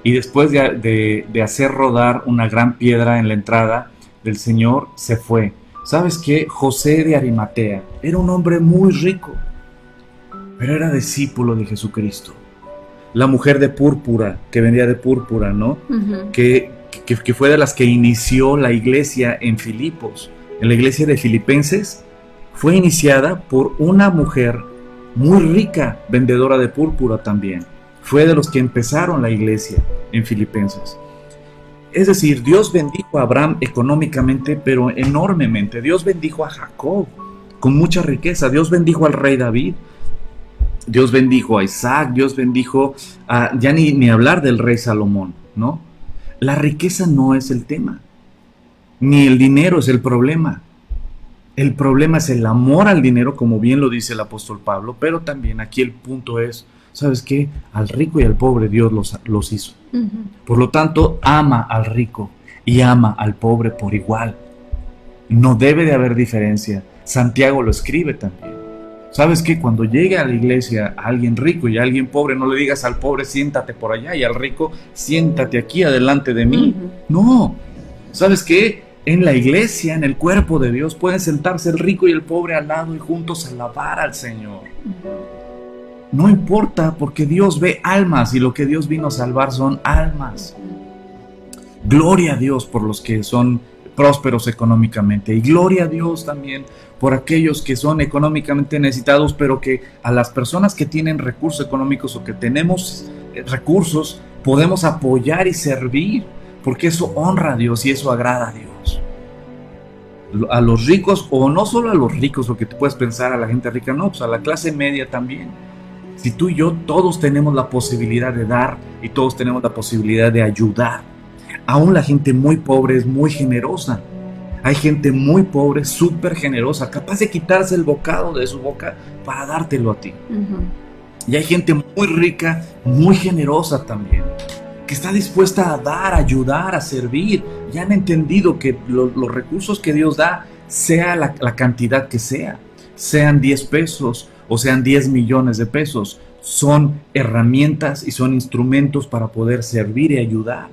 Y después de hacer rodar una gran piedra en la entrada del Señor, se fue. ¿Sabes qué? José de Arimatea era un hombre muy rico, pero era discípulo de Jesucristo. La mujer de púrpura, que vendía de púrpura, ¿no? Que fue de las que inició la iglesia en Filipos. En la iglesia de Filipenses fue iniciada por una mujer muy rica, vendedora de púrpura también. Fue de los que empezaron la iglesia en Filipenses. Es decir, Dios bendijo a Abraham económicamente, pero enormemente. Dios bendijo a Jacob con mucha riqueza. Dios bendijo al rey David. Dios bendijo a Isaac. Dios bendijo a, ya ni hablar del rey Salomón, ¿no? La riqueza no es el tema, ni el dinero es el problema. El problema es el amor al dinero, como bien lo dice el apóstol Pablo, pero también aquí el punto es, ¿sabes qué? Al rico y al pobre Dios los hizo. Por lo tanto, ama al rico y ama al pobre por igual. No debe de haber diferencia. Santiago lo escribe también. ¿Sabes qué? Cuando llegue a la iglesia alguien rico y alguien pobre, no le digas al pobre siéntate por allá y al rico siéntate aquí adelante de mí. No. ¿Sabes qué? En la iglesia, en el cuerpo de Dios, pueden sentarse el rico y el pobre al lado y juntos alabar al Señor. No importa, porque Dios ve almas y lo que Dios vino a salvar son almas. Gloria a Dios por los que son prósperos económicamente. Y gloria a Dios también por aquellos que son económicamente necesitados, pero que a las personas que tienen recursos económicos o que tenemos recursos, podemos apoyar y servir, porque eso honra a Dios y eso agrada a Dios. A los ricos, o no solo a los ricos, lo que te puedes pensar a la gente rica, no, pues a la clase media también. Si tú y yo todos tenemos la posibilidad de dar y todos tenemos la posibilidad de ayudar. Aún la gente muy pobre es muy generosa. Hay gente muy pobre, súper generosa, capaz de quitarse el bocado de su boca para dártelo a ti. Y hay gente muy rica, muy generosa también, que está dispuesta a dar, a ayudar, a servir. Ya han entendido que los recursos que Dios da, sea la cantidad que sea, sean 10 pesos o sean 10 millones de pesos, son herramientas y son instrumentos para poder servir y ayudar.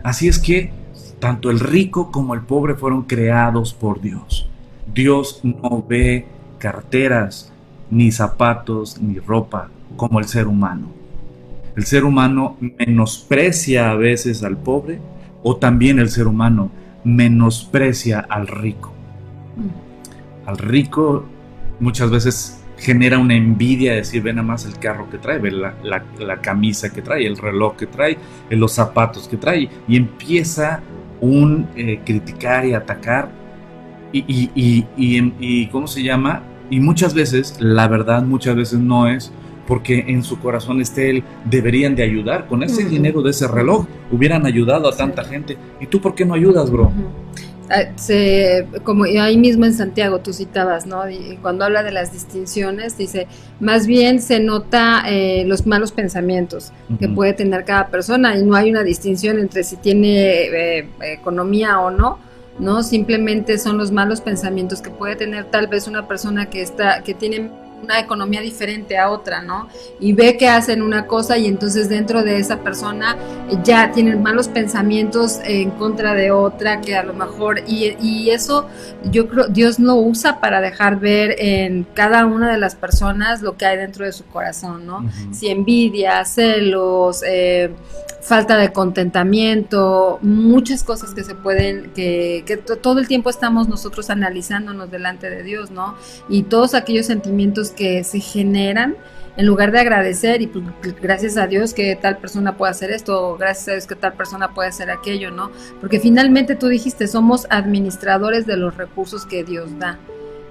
Así es que tanto el rico como el pobre fueron creados por Dios. Dios no ve carteras, ni zapatos, ni ropa como el ser humano. El ser humano menosprecia a veces al pobre, o también el ser humano menosprecia al rico. Al rico muchas veces genera una envidia de decir, ve nada más el carro que trae, ve la camisa que trae, el reloj que trae, los zapatos que trae, y empieza un criticar y atacar y ¿cómo se llama? Y muchas veces, la verdad, muchas veces no es porque en su corazón esté él, deberían de ayudar. Con ese dinero de ese reloj hubieran ayudado a tanta gente. ¿Y tú por qué no ayudas, bro? Como ahí mismo en Santiago tú citabas, ¿no? Y cuando habla de las distinciones, dice, más bien se nota los malos pensamientos que puede tener cada persona, y no hay una distinción entre si tiene economía o no, ¿no? Simplemente son los malos pensamientos que puede tener tal vez una persona que tiene una economía diferente a otra, ¿no? Y ve que hacen una cosa y entonces dentro de esa persona ya tienen malos pensamientos en contra de otra, que a lo mejor, y eso yo creo Dios lo usa para dejar ver en cada una de las personas lo que hay dentro de su corazón, ¿no? Si envidia, celos, falta de contentamiento, muchas cosas que se pueden, que todo el tiempo estamos nosotros analizándonos delante de Dios, ¿no? Y todos aquellos sentimientos que se generan, en lugar de agradecer y pues, gracias a Dios que tal persona puede hacer esto, gracias a Dios que tal persona puede hacer aquello, ¿no? Porque finalmente tú dijiste, somos administradores de los recursos que Dios da.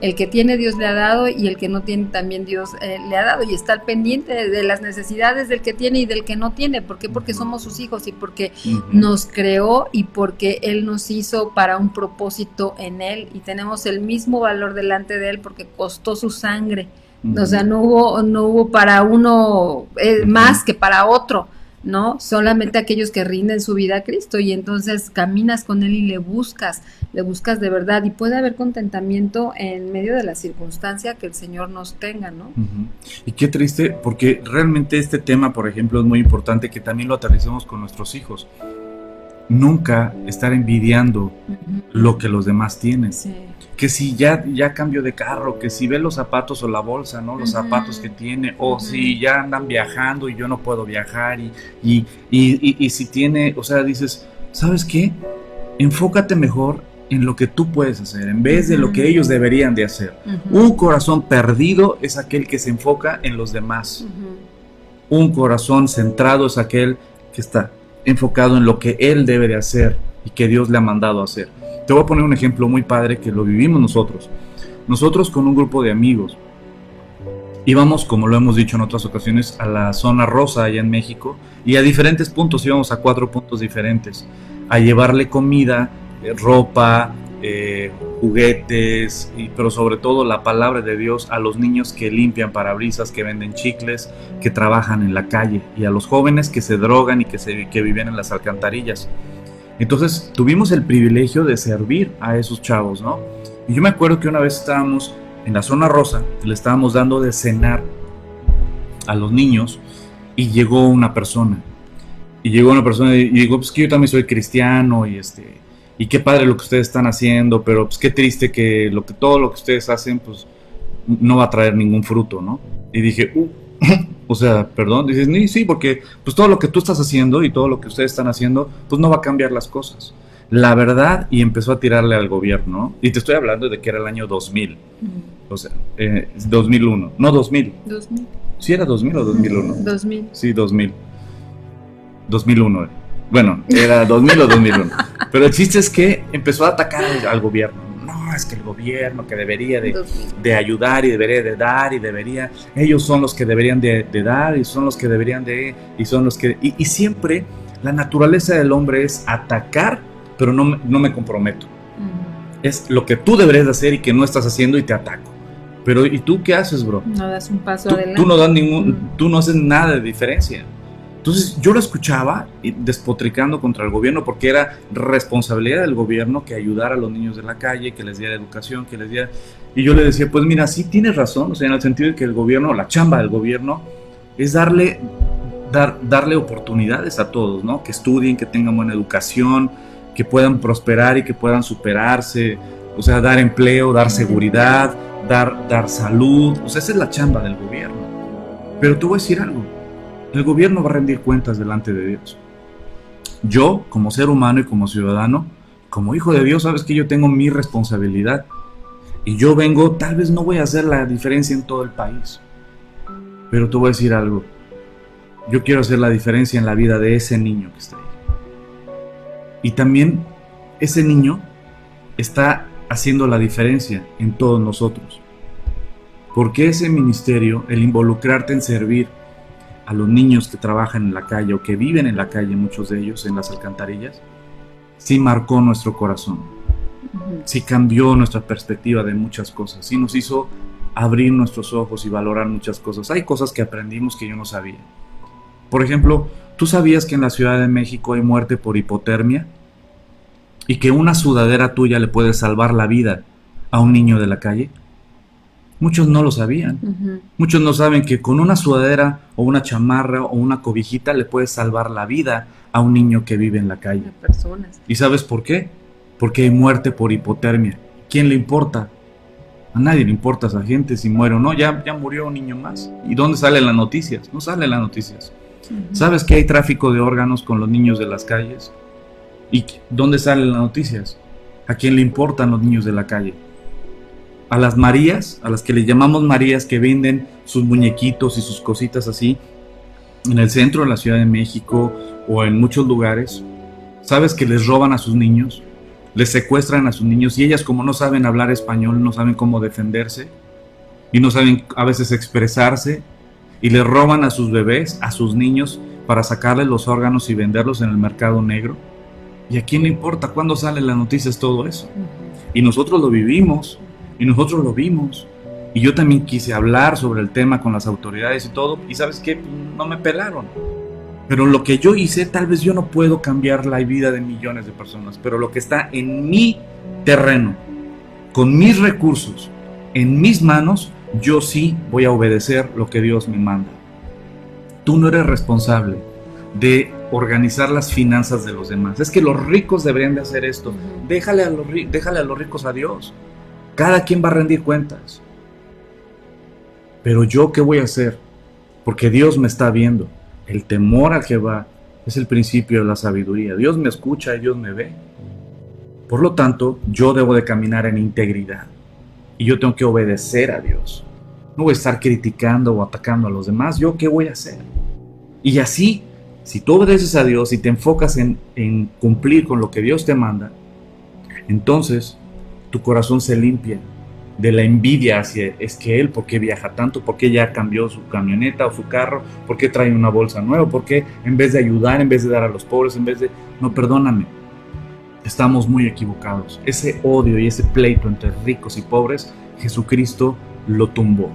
El que tiene Dios le ha dado y el que no tiene también Dios le ha dado, y está al pendiente de las necesidades del que tiene y del que no tiene. ¿Por qué? Porque somos sus hijos y porque nos creó y porque Él nos hizo para un propósito en Él, y tenemos el mismo valor delante de Él porque costó su sangre. O sea, no hubo para uno más que para otro, ¿no? Solamente aquellos que rinden su vida a Cristo, y entonces caminas con Él y le buscas de verdad, y puede haber contentamiento en medio de la circunstancia que el Señor nos tenga, ¿no? Y qué triste, porque realmente este tema, por ejemplo, es muy importante que también lo aterricemos con nuestros hijos. Nunca estar envidiando lo que los demás tienen. Sí. Que si ya cambió de carro, que si ve los zapatos o la bolsa, ¿no? Los zapatos que tiene, o si ya andan viajando y yo no puedo viajar, y si tiene, o sea, dices, ¿sabes qué? Enfócate mejor en lo que tú puedes hacer, en vez de lo que ellos deberían de hacer. Un corazón perdido es aquel que se enfoca en los demás. Un corazón centrado es aquel que está enfocado en lo que él debe de hacer y que Dios le ha mandado a hacer. Te voy a poner un ejemplo muy padre que lo vivimos nosotros. Nosotros con un grupo de amigos íbamos, como lo hemos dicho en otras ocasiones, a la zona rosa allá en México, y a diferentes puntos, íbamos a 4 puntos diferentes, a llevarle comida, ropa, juguetes, pero sobre todo la palabra de Dios a los niños que limpian parabrisas, que venden chicles, que trabajan en la calle, y a los jóvenes que se drogan y que viven en las alcantarillas. Entonces tuvimos el privilegio de servir a esos chavos, ¿no? Y yo me acuerdo que una vez estábamos en la zona rosa, le estábamos dando de cenar a los niños, y llegó una persona. Y digo, pues que yo también soy cristiano, y qué padre lo que ustedes están haciendo, pero pues qué triste que todo lo que ustedes hacen, pues no va a traer ningún fruto, ¿no? Y dije, o sea, perdón, dices, sí, porque pues todo lo que tú estás haciendo y todo lo que ustedes están haciendo, pues no va a cambiar las cosas. la verdad y empezó a tirarle al gobierno. Y te estoy hablando de que era el año 2000, o sea, 2001, no 2000. 2000. ¿Sí era 2000 o 2001? 2000. Sí, 2000. 2001. Bueno, era 2000 o 2001. Pero el chiste es que empezó a atacar al gobierno. No, es que el gobierno que debería de ayudar y debería de dar y debería... Ellos son los que deberían de dar y son los que deberían de... Y son los que... Y siempre la naturaleza del hombre es atacar, pero no me comprometo. Es lo que tú deberías de hacer y que no estás haciendo y te ataco. Pero ¿y tú qué haces, bro? No das un paso adelante. Tú no das tú no haces nada de diferencia. Entonces yo lo escuchaba despotricando contra el gobierno porque era responsabilidad del gobierno que ayudara a los niños de la calle, que les diera educación, que les diera... Y yo le decía, pues mira, sí tienes razón, o sea, en el sentido de que el gobierno, la chamba del gobierno es darle oportunidades a todos, ¿no? Que estudien, que tengan buena educación, que puedan prosperar y que puedan superarse, o sea, dar empleo, dar seguridad, dar salud, o sea, esa es la chamba del gobierno. Pero te voy a decir algo. El gobierno va a rendir cuentas delante de Dios. Yo, como ser humano y como ciudadano, como hijo de Dios, sabes que yo tengo mi responsabilidad. Y yo vengo, tal vez no voy a hacer la diferencia en todo el país. Pero te voy a decir algo. Yo quiero hacer la diferencia en la vida de ese niño que está ahí. Y también ese niño está haciendo la diferencia en todos nosotros. Porque ese ministerio, el involucrarte en servir a los niños que trabajan en la calle o que viven en la calle, muchos de ellos en las alcantarillas, sí marcó nuestro corazón, sí cambió nuestra perspectiva de muchas cosas, sí nos hizo abrir nuestros ojos y valorar muchas cosas. Hay cosas que aprendimos que yo no sabía. Por ejemplo, ¿tú sabías que en la Ciudad de México hay muerte por hipotermia? Y que una sudadera tuya le puede salvar la vida a un niño de la calle. Muchos no lo sabían. Muchos no saben que con una sudadera o una chamarra o una cobijita le puedes salvar la vida a un niño que vive en la calle. Personas. ¿Y sabes por qué? Porque hay muerte por hipotermia. ¿Quién le importa? A nadie le importa a esa gente si muere o no. Ya murió un niño más. ¿Y dónde salen las noticias? No salen las noticias. ¿Sabes que hay tráfico de órganos con los niños de las calles? ¿Y dónde salen las noticias? ¿A quién le importan los niños de la calle? A las Marías, a las que le llamamos Marías, que venden sus muñequitos y sus cositas así en el centro de la Ciudad de México o en muchos lugares. ¿Sabes que les roban a sus niños? Les secuestran a sus niños y ellas, como no saben hablar español, no saben cómo defenderse y no saben a veces expresarse, y les roban a sus bebés, a sus niños, para sacarles los órganos y venderlos en el mercado negro. ¿Y a quién le importa cuándo salen las noticias todo eso? Y nosotros lo vivimos. Y nosotros lo vimos. Y yo también quise hablar sobre el tema con las autoridades y todo. Y ¿sabes qué? No me pelaron. Pero lo que yo hice, tal vez yo no puedo cambiar la vida de millones de personas. Pero lo que está en mi terreno, con mis recursos, en mis manos, yo sí voy a obedecer lo que Dios me manda. Tú no eres responsable de organizar las finanzas de los demás. Es que los ricos deberían de hacer esto. Déjale a los ricos a Dios. Cada quien va a rendir cuentas. Pero yo, ¿qué voy a hacer? Porque Dios me está viendo. El temor a Jehová es el principio de la sabiduría. Dios me escucha y Dios me ve. Por lo tanto, yo debo de caminar en integridad. Y yo tengo que obedecer a Dios. No voy a estar criticando o atacando a los demás. ¿Yo qué voy a hacer? Y así, si tú obedeces a Dios y te enfocas en cumplir con lo que Dios te manda, entonces tu corazón se limpia de la envidia hacia, es que él, ¿por qué viaja tanto? ¿Por qué ya cambió su camioneta o su carro? ¿Por qué trae una bolsa nueva? ¿Por qué en vez de ayudar, en vez de dar a los pobres, en vez de... No, perdóname, estamos muy equivocados. Ese odio y ese pleito entre ricos y pobres, Jesucristo lo tumbó.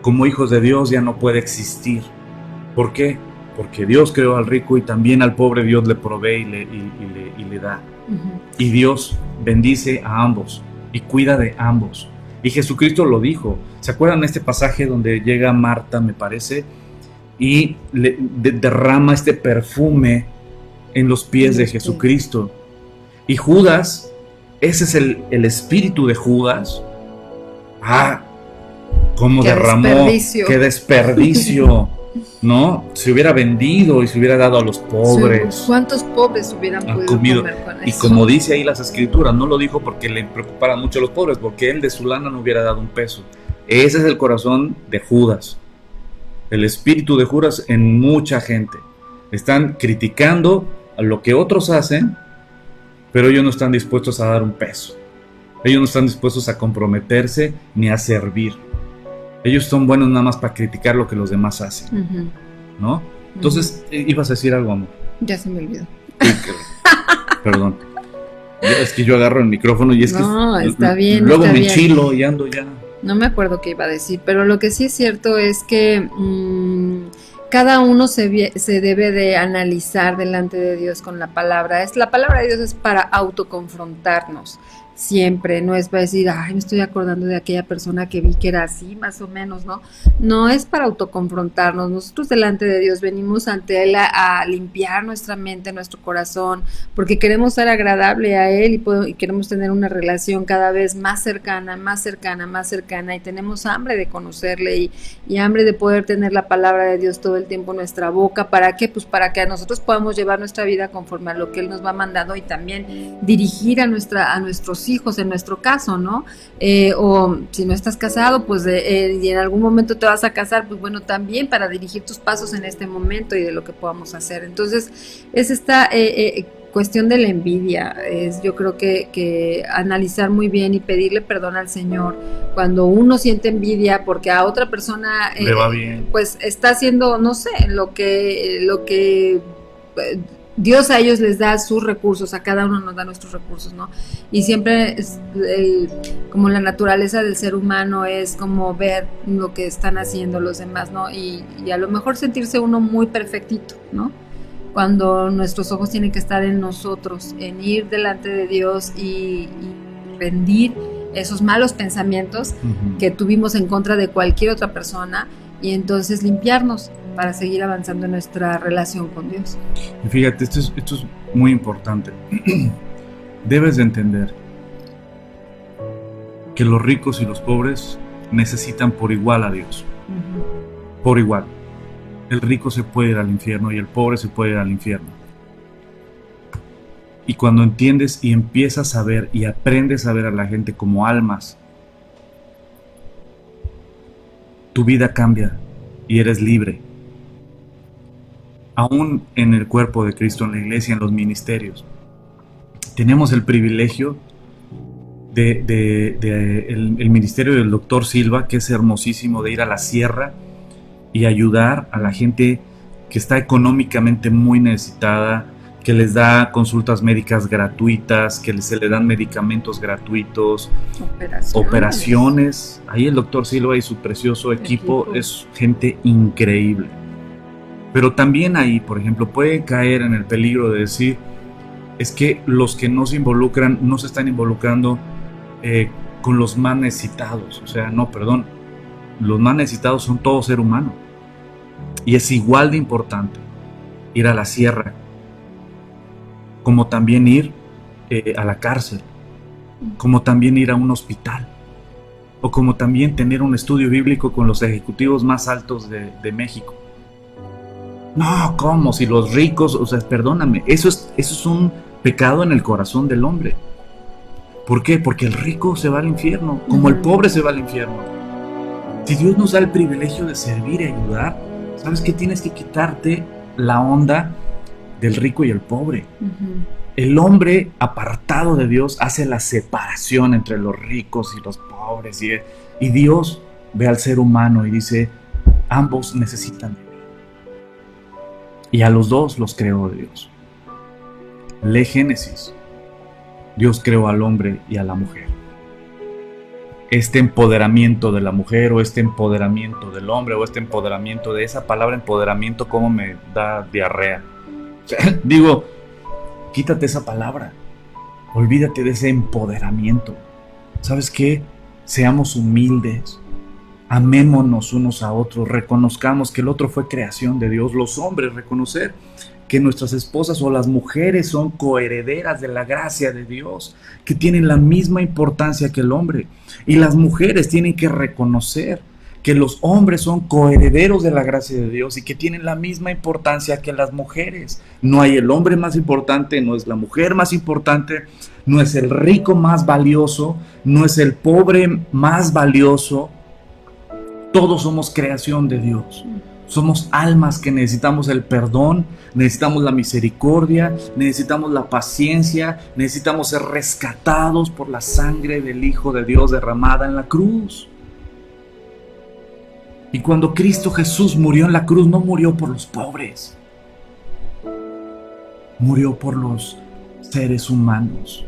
Como hijos de Dios ya no puede existir. ¿Por qué? Porque Dios creó al rico y también al pobre Dios le provee y le da. Y Dios bendice a ambos y cuida de ambos. Y Jesucristo lo dijo. ¿Se acuerdan de este pasaje donde llega Marta, me parece, y derrama este perfume en los pies de Jesucristo? Y Judas, ese es el espíritu de Judas. ¡Cómo derramó! ¡Qué desperdicio! ¿no? Se hubiera vendido y se hubiera dado a los pobres. ¿Cuántos pobres hubieran podido comido. comer con Y eso? como dice ahí las escrituras, no lo dijo porque le preocuparan mucho a los pobres, porque él de su lana no hubiera dado un peso. Ese es el corazón de Judas, el espíritu de Judas en mucha gente. Están criticando a lo que otros hacen, pero ellos no están dispuestos a dar un peso. Ellos no están dispuestos a comprometerse ni a servir. Ellos son buenos nada más para criticar lo que los demás hacen, ¿no? Entonces, ibas a decir algo, amor. Ya se me olvidó. Perdón. Es que yo agarro el micrófono y es no, que está bien, luego está me bien. enchilo y ando ya. No me acuerdo qué iba a decir, pero lo que sí es cierto es que cada uno se debe de analizar delante de Dios con la palabra. La palabra de Dios es para autoconfrontarnos. Siempre, no es para decir, ay, me estoy acordando de aquella persona que vi que era así, más o menos, ¿no? No es para autoconfrontarnos. Nosotros delante de Dios venimos ante Él a limpiar nuestra mente, nuestro corazón, porque queremos ser agradable a Él y queremos tener una relación cada vez más cercana, más cercana, más cercana, y tenemos hambre de conocerle y hambre de poder tener la palabra de Dios todo el tiempo en nuestra boca. ¿Para qué? Pues para que nosotros podamos llevar nuestra vida conforme a lo que Él nos va mandando y también dirigir a nuestros hijos, en nuestro caso, ¿no? O si no estás casado, pues y en algún momento te vas a casar, pues bueno, también para dirigir tus pasos en este momento y de lo que podamos hacer. Entonces, es esta cuestión de la envidia, yo creo que analizar muy bien y pedirle perdón al Señor cuando uno siente envidia porque a otra persona le va bien, pues está haciendo, no sé, lo que Dios a ellos les da sus recursos, a cada uno nos da nuestros recursos, ¿no? Y siempre como la naturaleza del ser humano es como ver lo que están haciendo los demás, ¿no? Y a lo mejor sentirse uno muy perfectito, ¿no? Cuando nuestros ojos tienen que estar en nosotros, en ir delante de Dios y rendir esos malos pensamientos que tuvimos en contra de cualquier otra persona y entonces limpiarnos para seguir avanzando en nuestra relación con Dios. Y fíjate, esto es muy importante. Debes de entender que los ricos y los pobres necesitan por igual a Dios. Por igual. El rico se puede ir al infierno y el pobre se puede ir al infierno. Y cuando entiendes y empiezas a ver y aprendes a ver a la gente como almas, tu vida cambia y eres libre. Aún en el cuerpo de Cristo, en la iglesia, en los ministerios, tenemos el privilegio el ministerio del doctor Silva, que es hermosísimo, de ir a la sierra y ayudar a la gente que está económicamente muy necesitada, que les da consultas médicas gratuitas, que se le dan medicamentos gratuitos, operaciones. Ahí el doctor Silva y su precioso equipo es gente increíble. Pero también ahí, por ejemplo, puede caer en el peligro de decir, es que los que no se involucran, no se están involucrando con los más necesitados. O sea, no, perdón, los más necesitados son todo ser humano. Y es igual de importante ir a la sierra, como también ir a la cárcel, como también ir a un hospital, o como también tener un estudio bíblico con los ejecutivos más altos de México. No, ¿cómo? Si los ricos, o sea, perdóname, eso es un pecado en el corazón del hombre. ¿Por qué? Porque el rico se va al infierno, como el pobre se va al infierno. Si Dios nos da el privilegio de servir y ayudar, ¿sabes qué? Tienes que quitarte la onda del rico y el pobre. El hombre apartado de Dios hace la separación entre los ricos y los pobres, y Dios ve al ser humano y dice, ambos necesitan de mí. Y a los dos los creó Dios. Lee Génesis. Dios creó al hombre y a la mujer. Este empoderamiento de la mujer, o este empoderamiento del hombre, o este empoderamiento de esa palabra empoderamiento, como me da diarrea. O sea, digo, quítate esa palabra. Olvídate de ese empoderamiento. ¿Sabes qué? Seamos humildes. Amémonos unos a otros. Reconozcamos que el otro fue creación de Dios. Los hombres, reconocer que nuestras esposas o las mujeres son coherederas de la gracia de Dios, que tienen la misma importancia que el hombre. Y las mujeres tienen que reconocer que los hombres son coherederos de la gracia de Dios y que tienen la misma importancia que las mujeres. No hay el hombre más importante, no es la mujer más importante, no es el rico más valioso, no es el pobre más valioso. Todos somos creación de Dios. Somos almas que necesitamos el perdón, necesitamos la misericordia, necesitamos la paciencia, necesitamos ser rescatados por la sangre del Hijo de Dios derramada en la cruz. Y cuando Cristo Jesús murió en la cruz, no murió por los pobres, murió por los seres humanos.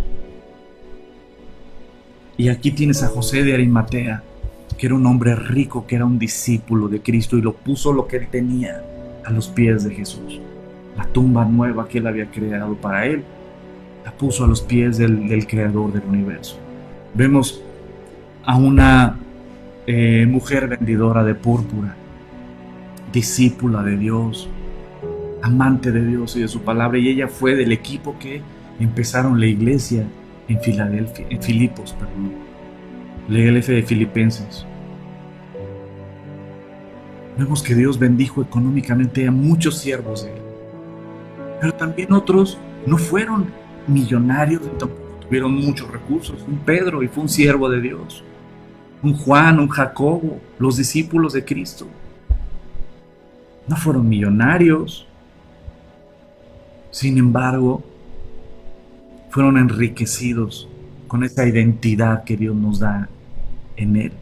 Y aquí tienes a José de Arimatea, que era un hombre rico, que era un discípulo de Cristo, y lo puso lo que él tenía a los pies de Jesús. La tumba nueva que él había creado para él, la puso a los pies del creador del universo. Vemos a una mujer vendedora de púrpura, discípula de Dios, amante de Dios y de su palabra, y ella fue del equipo que empezaron la iglesia en Filadelfia, en Filipos, perdón, la iglesia de Filipenses. Vemos que Dios bendijo económicamente a muchos siervos de él, pero también otros no fueron millonarios y tampoco tuvieron muchos recursos. Un Pedro, y fue un siervo de Dios. Un Juan, un Jacobo, los discípulos de Cristo. No fueron millonarios. Sin embargo, fueron enriquecidos con esa identidad que Dios nos da en Él.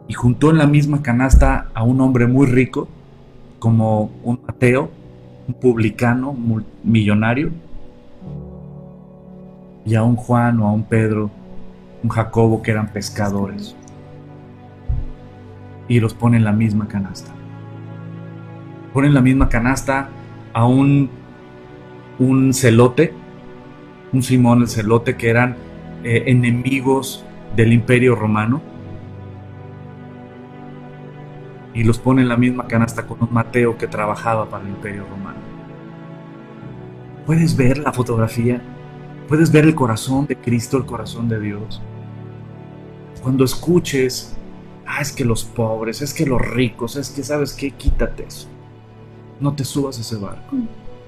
Y juntó en la misma canasta a un hombre muy rico, como un Mateo, un publicano millonario, y a un Juan o a un Pedro, un Jacobo, que eran pescadores, y los pone en la misma canasta. Pone en la misma canasta a un celote, un Simón el celote, que eran enemigos del Imperio Romano, y los pone en la misma canasta con un Mateo que trabajaba para el Imperio Romano. ¿Puedes ver la fotografía? ¿Puedes ver el corazón de Cristo, el corazón de Dios? Cuando escuches, es que los pobres, es que los ricos, es que, ¿sabes qué? Quítate eso. No te subas a ese barco.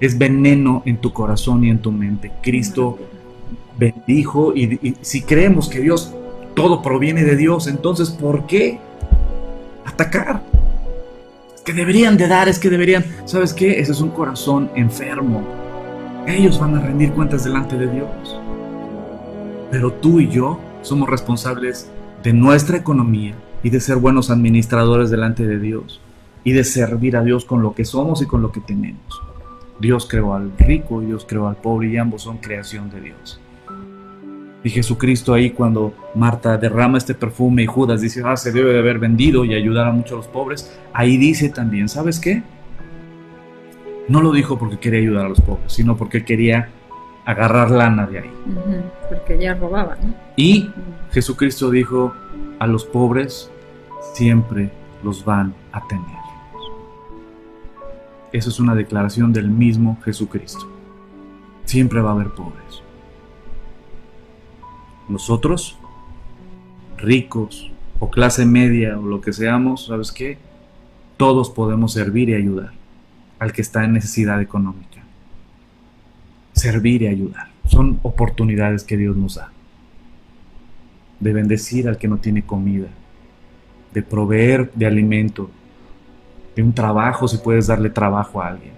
Es veneno en tu corazón y en tu mente. Cristo bendijo, y si creemos que Dios, todo proviene de Dios, entonces ¿por qué atacar? Es que deberían de dar, es que deberían. ¿Sabes qué? Ese es un corazón enfermo. Ellos van a rendir cuentas delante de Dios. Pero tú y yo somos responsables de nuestra economía y de ser buenos administradores delante de Dios y de servir a Dios con lo que somos y con lo que tenemos. Dios creó al rico y Dios creó al pobre, y ambos son creación de Dios. Y Jesucristo ahí, cuando Marta derrama este perfume y Judas dice, se debe de haber vendido y ayudar a muchos a los pobres, ahí dice también, ¿sabes qué? No lo dijo porque quería ayudar a los pobres, sino porque quería agarrar lana de ahí. Porque ya robaba, ¿no? Y Jesucristo dijo, a los pobres siempre los van a tener. Eso es una declaración del mismo Jesucristo. Siempre va a haber pobres. Nosotros, ricos o clase media o lo que seamos, ¿sabes qué? Todos podemos servir y ayudar al que está en necesidad económica. Servir y ayudar. Son oportunidades que Dios nos da. De bendecir al que no tiene comida. De proveer de alimento. De un trabajo, si puedes darle trabajo a alguien.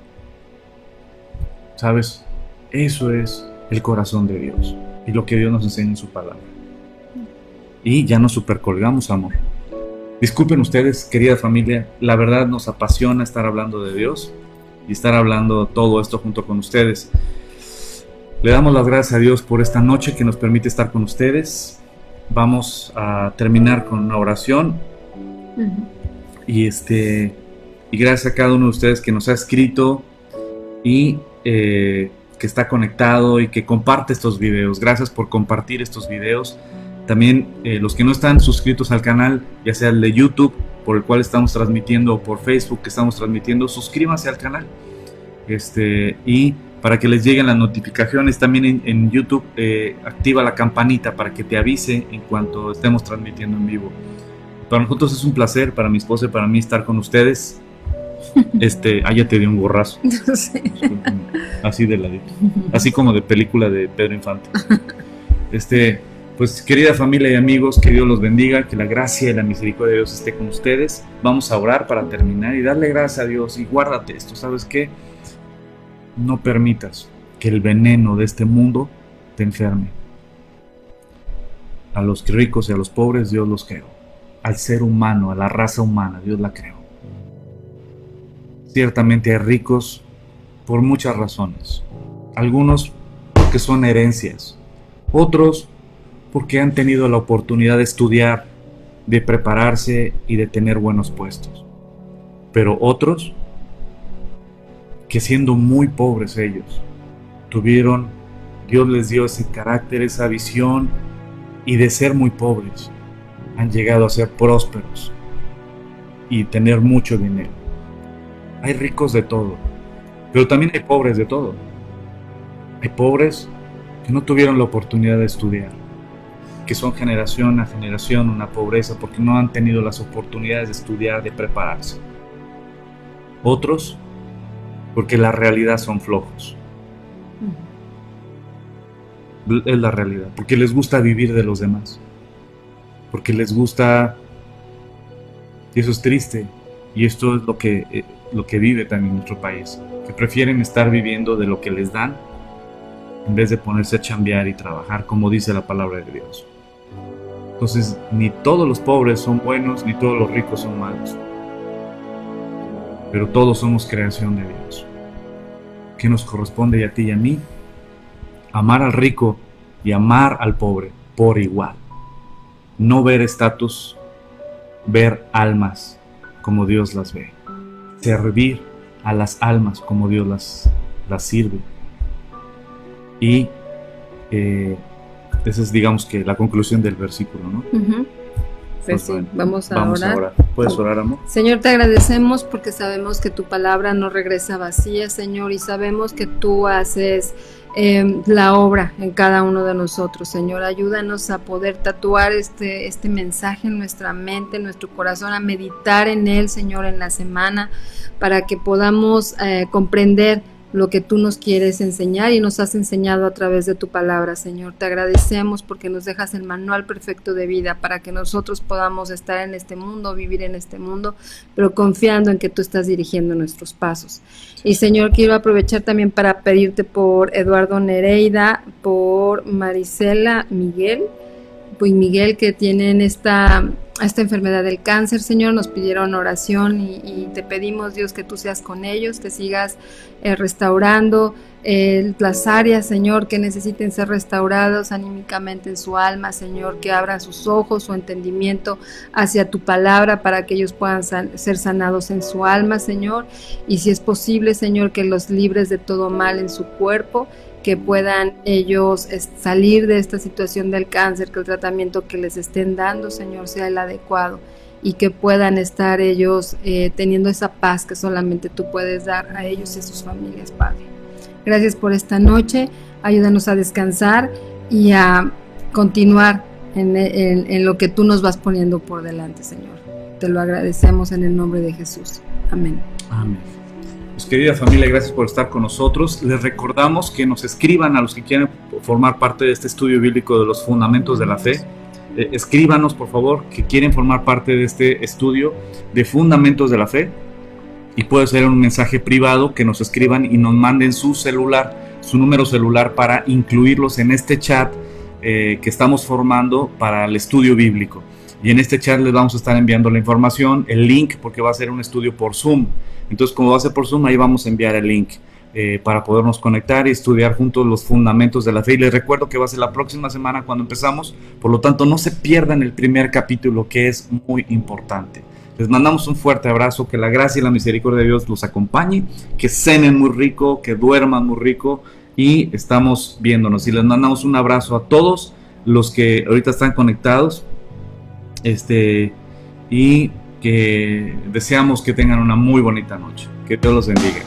¿Sabes? Eso es el corazón de Dios. Y lo que Dios nos enseña en su palabra. Y ya nos supercolgamos, amor. Disculpen ustedes, querida familia. La verdad nos apasiona estar hablando de Dios. Y estar hablando todo esto junto con ustedes. Le damos las gracias a Dios por esta noche que nos permite estar con ustedes. Vamos a terminar con una oración. Y gracias a cada uno de ustedes que nos ha escrito y que está conectado y que comparte estos videos. Gracias por compartir estos videos. También los que no están suscritos al canal, ya sea el de YouTube, por el cual estamos transmitiendo, o por Facebook que estamos transmitiendo, suscríbanse al canal. Y para que les lleguen las notificaciones, también en YouTube activa la campanita para que te avise en cuanto estemos transmitiendo en vivo. Para nosotros es un placer, para mi esposa y para mí estar con ustedes. Ya te di un gorrazo. Sí. Así de ladito. Así como de película de Pedro Infante. Pues querida familia y amigos, que Dios los bendiga, que la gracia y la misericordia de Dios esté con ustedes. Vamos a orar para terminar y darle gracias a Dios y guárdate esto. ¿Sabes qué? No permitas que el veneno de este mundo te enferme. A los ricos y a los pobres Dios los creó. Al ser humano, a la raza humana, Dios la creó. Ciertamente hay ricos por muchas razones. Algunos porque son herencias. Otros porque han tenido la oportunidad de estudiar, de prepararse y de tener buenos puestos. Pero otros que siendo muy pobres ellos, Dios les dio ese carácter, esa visión, y de ser muy pobres, han llegado a ser prósperos y tener mucho dinero. Hay ricos de todo, pero también hay pobres de todo. Hay pobres que no tuvieron la oportunidad de estudiar, que son generación a generación una pobreza porque no han tenido las oportunidades de estudiar, de prepararse. Otros porque la realidad son flojos. Es la realidad, porque les gusta vivir de los demás, porque les gusta, y eso es triste, y esto es lo que vive también nuestro país, que prefieren estar viviendo de lo que les dan en vez de ponerse a chambear y trabajar, como dice la palabra de Dios. Entonces, ni todos los pobres son buenos, ni todos los ricos son malos, pero todos somos creación de Dios. ¿Qué nos corresponde a ti y a mí? Amar al rico y amar al pobre por igual. No ver estatus, ver almas como Dios las ve. Servir a las almas como Dios las sirve. Y esa es, digamos, que la conclusión del versículo, ¿no? Pues sí, vamos a orar. ¿Puedes orar, amor? Señor, te agradecemos porque sabemos que tu palabra no regresa vacía, Señor, y sabemos que tú haces la obra en cada uno de nosotros. Señor, ayúdanos a poder tatuar este mensaje en nuestra mente, en nuestro corazón, a meditar en él, Señor, en la semana, para que podamos comprender lo que tú nos quieres enseñar y nos has enseñado a través de tu palabra, Señor. Te agradecemos porque nos dejas el manual perfecto de vida para que nosotros podamos estar en este mundo, vivir en este mundo, pero confiando en que tú estás dirigiendo nuestros pasos. Y, Señor, quiero aprovechar también para pedirte por Eduardo Nereida, por Marisela Miguel, pues Miguel, que tienen esta enfermedad del cáncer, Señor. Nos pidieron oración y te pedimos, Dios, que tú seas con ellos, que sigas restaurando las áreas, Señor, que necesiten ser restaurados anímicamente en su alma, Señor, que abran sus ojos, su entendimiento hacia tu palabra para que ellos puedan ser sanados en su alma, Señor, y si es posible, Señor, que los libres de todo mal en su cuerpo, que puedan ellos salir de esta situación del cáncer, que el tratamiento que les estén dando, Señor, sea el adecuado y que puedan estar ellos teniendo esa paz que solamente tú puedes dar a ellos y a sus familias, Padre. Gracias por esta noche, ayúdanos a descansar y a continuar en lo que tú nos vas poniendo por delante, Señor. Te lo agradecemos en el nombre de Jesús. Amén. Amén. Pues, querida familia, gracias por estar con nosotros. Les recordamos que nos escriban a los que quieren formar parte de este estudio bíblico de los fundamentos de la fe. Escríbanos, por favor, que quieren formar parte de este estudio de fundamentos de la fe, y puede ser un mensaje privado que nos escriban y nos manden su número celular para incluirlos en este chat que estamos formando para el estudio bíblico. Y en este chat les vamos a estar enviando la información, el link, porque va a ser un estudio por Zoom. Entonces, como va a ser por Zoom, ahí vamos a enviar el link para podernos conectar y estudiar juntos los fundamentos de la fe. Y les recuerdo que va a ser la próxima semana cuando empezamos, por lo tanto no se pierdan el primer capítulo, que es muy importante. Les mandamos un fuerte abrazo, que la gracia y la misericordia de Dios los acompañe, que cenen muy rico, que duerman muy rico, y estamos viéndonos. Y les mandamos un abrazo a todos los que ahorita están conectados, y que deseamos que tengan una muy bonita noche. Que Dios los bendiga.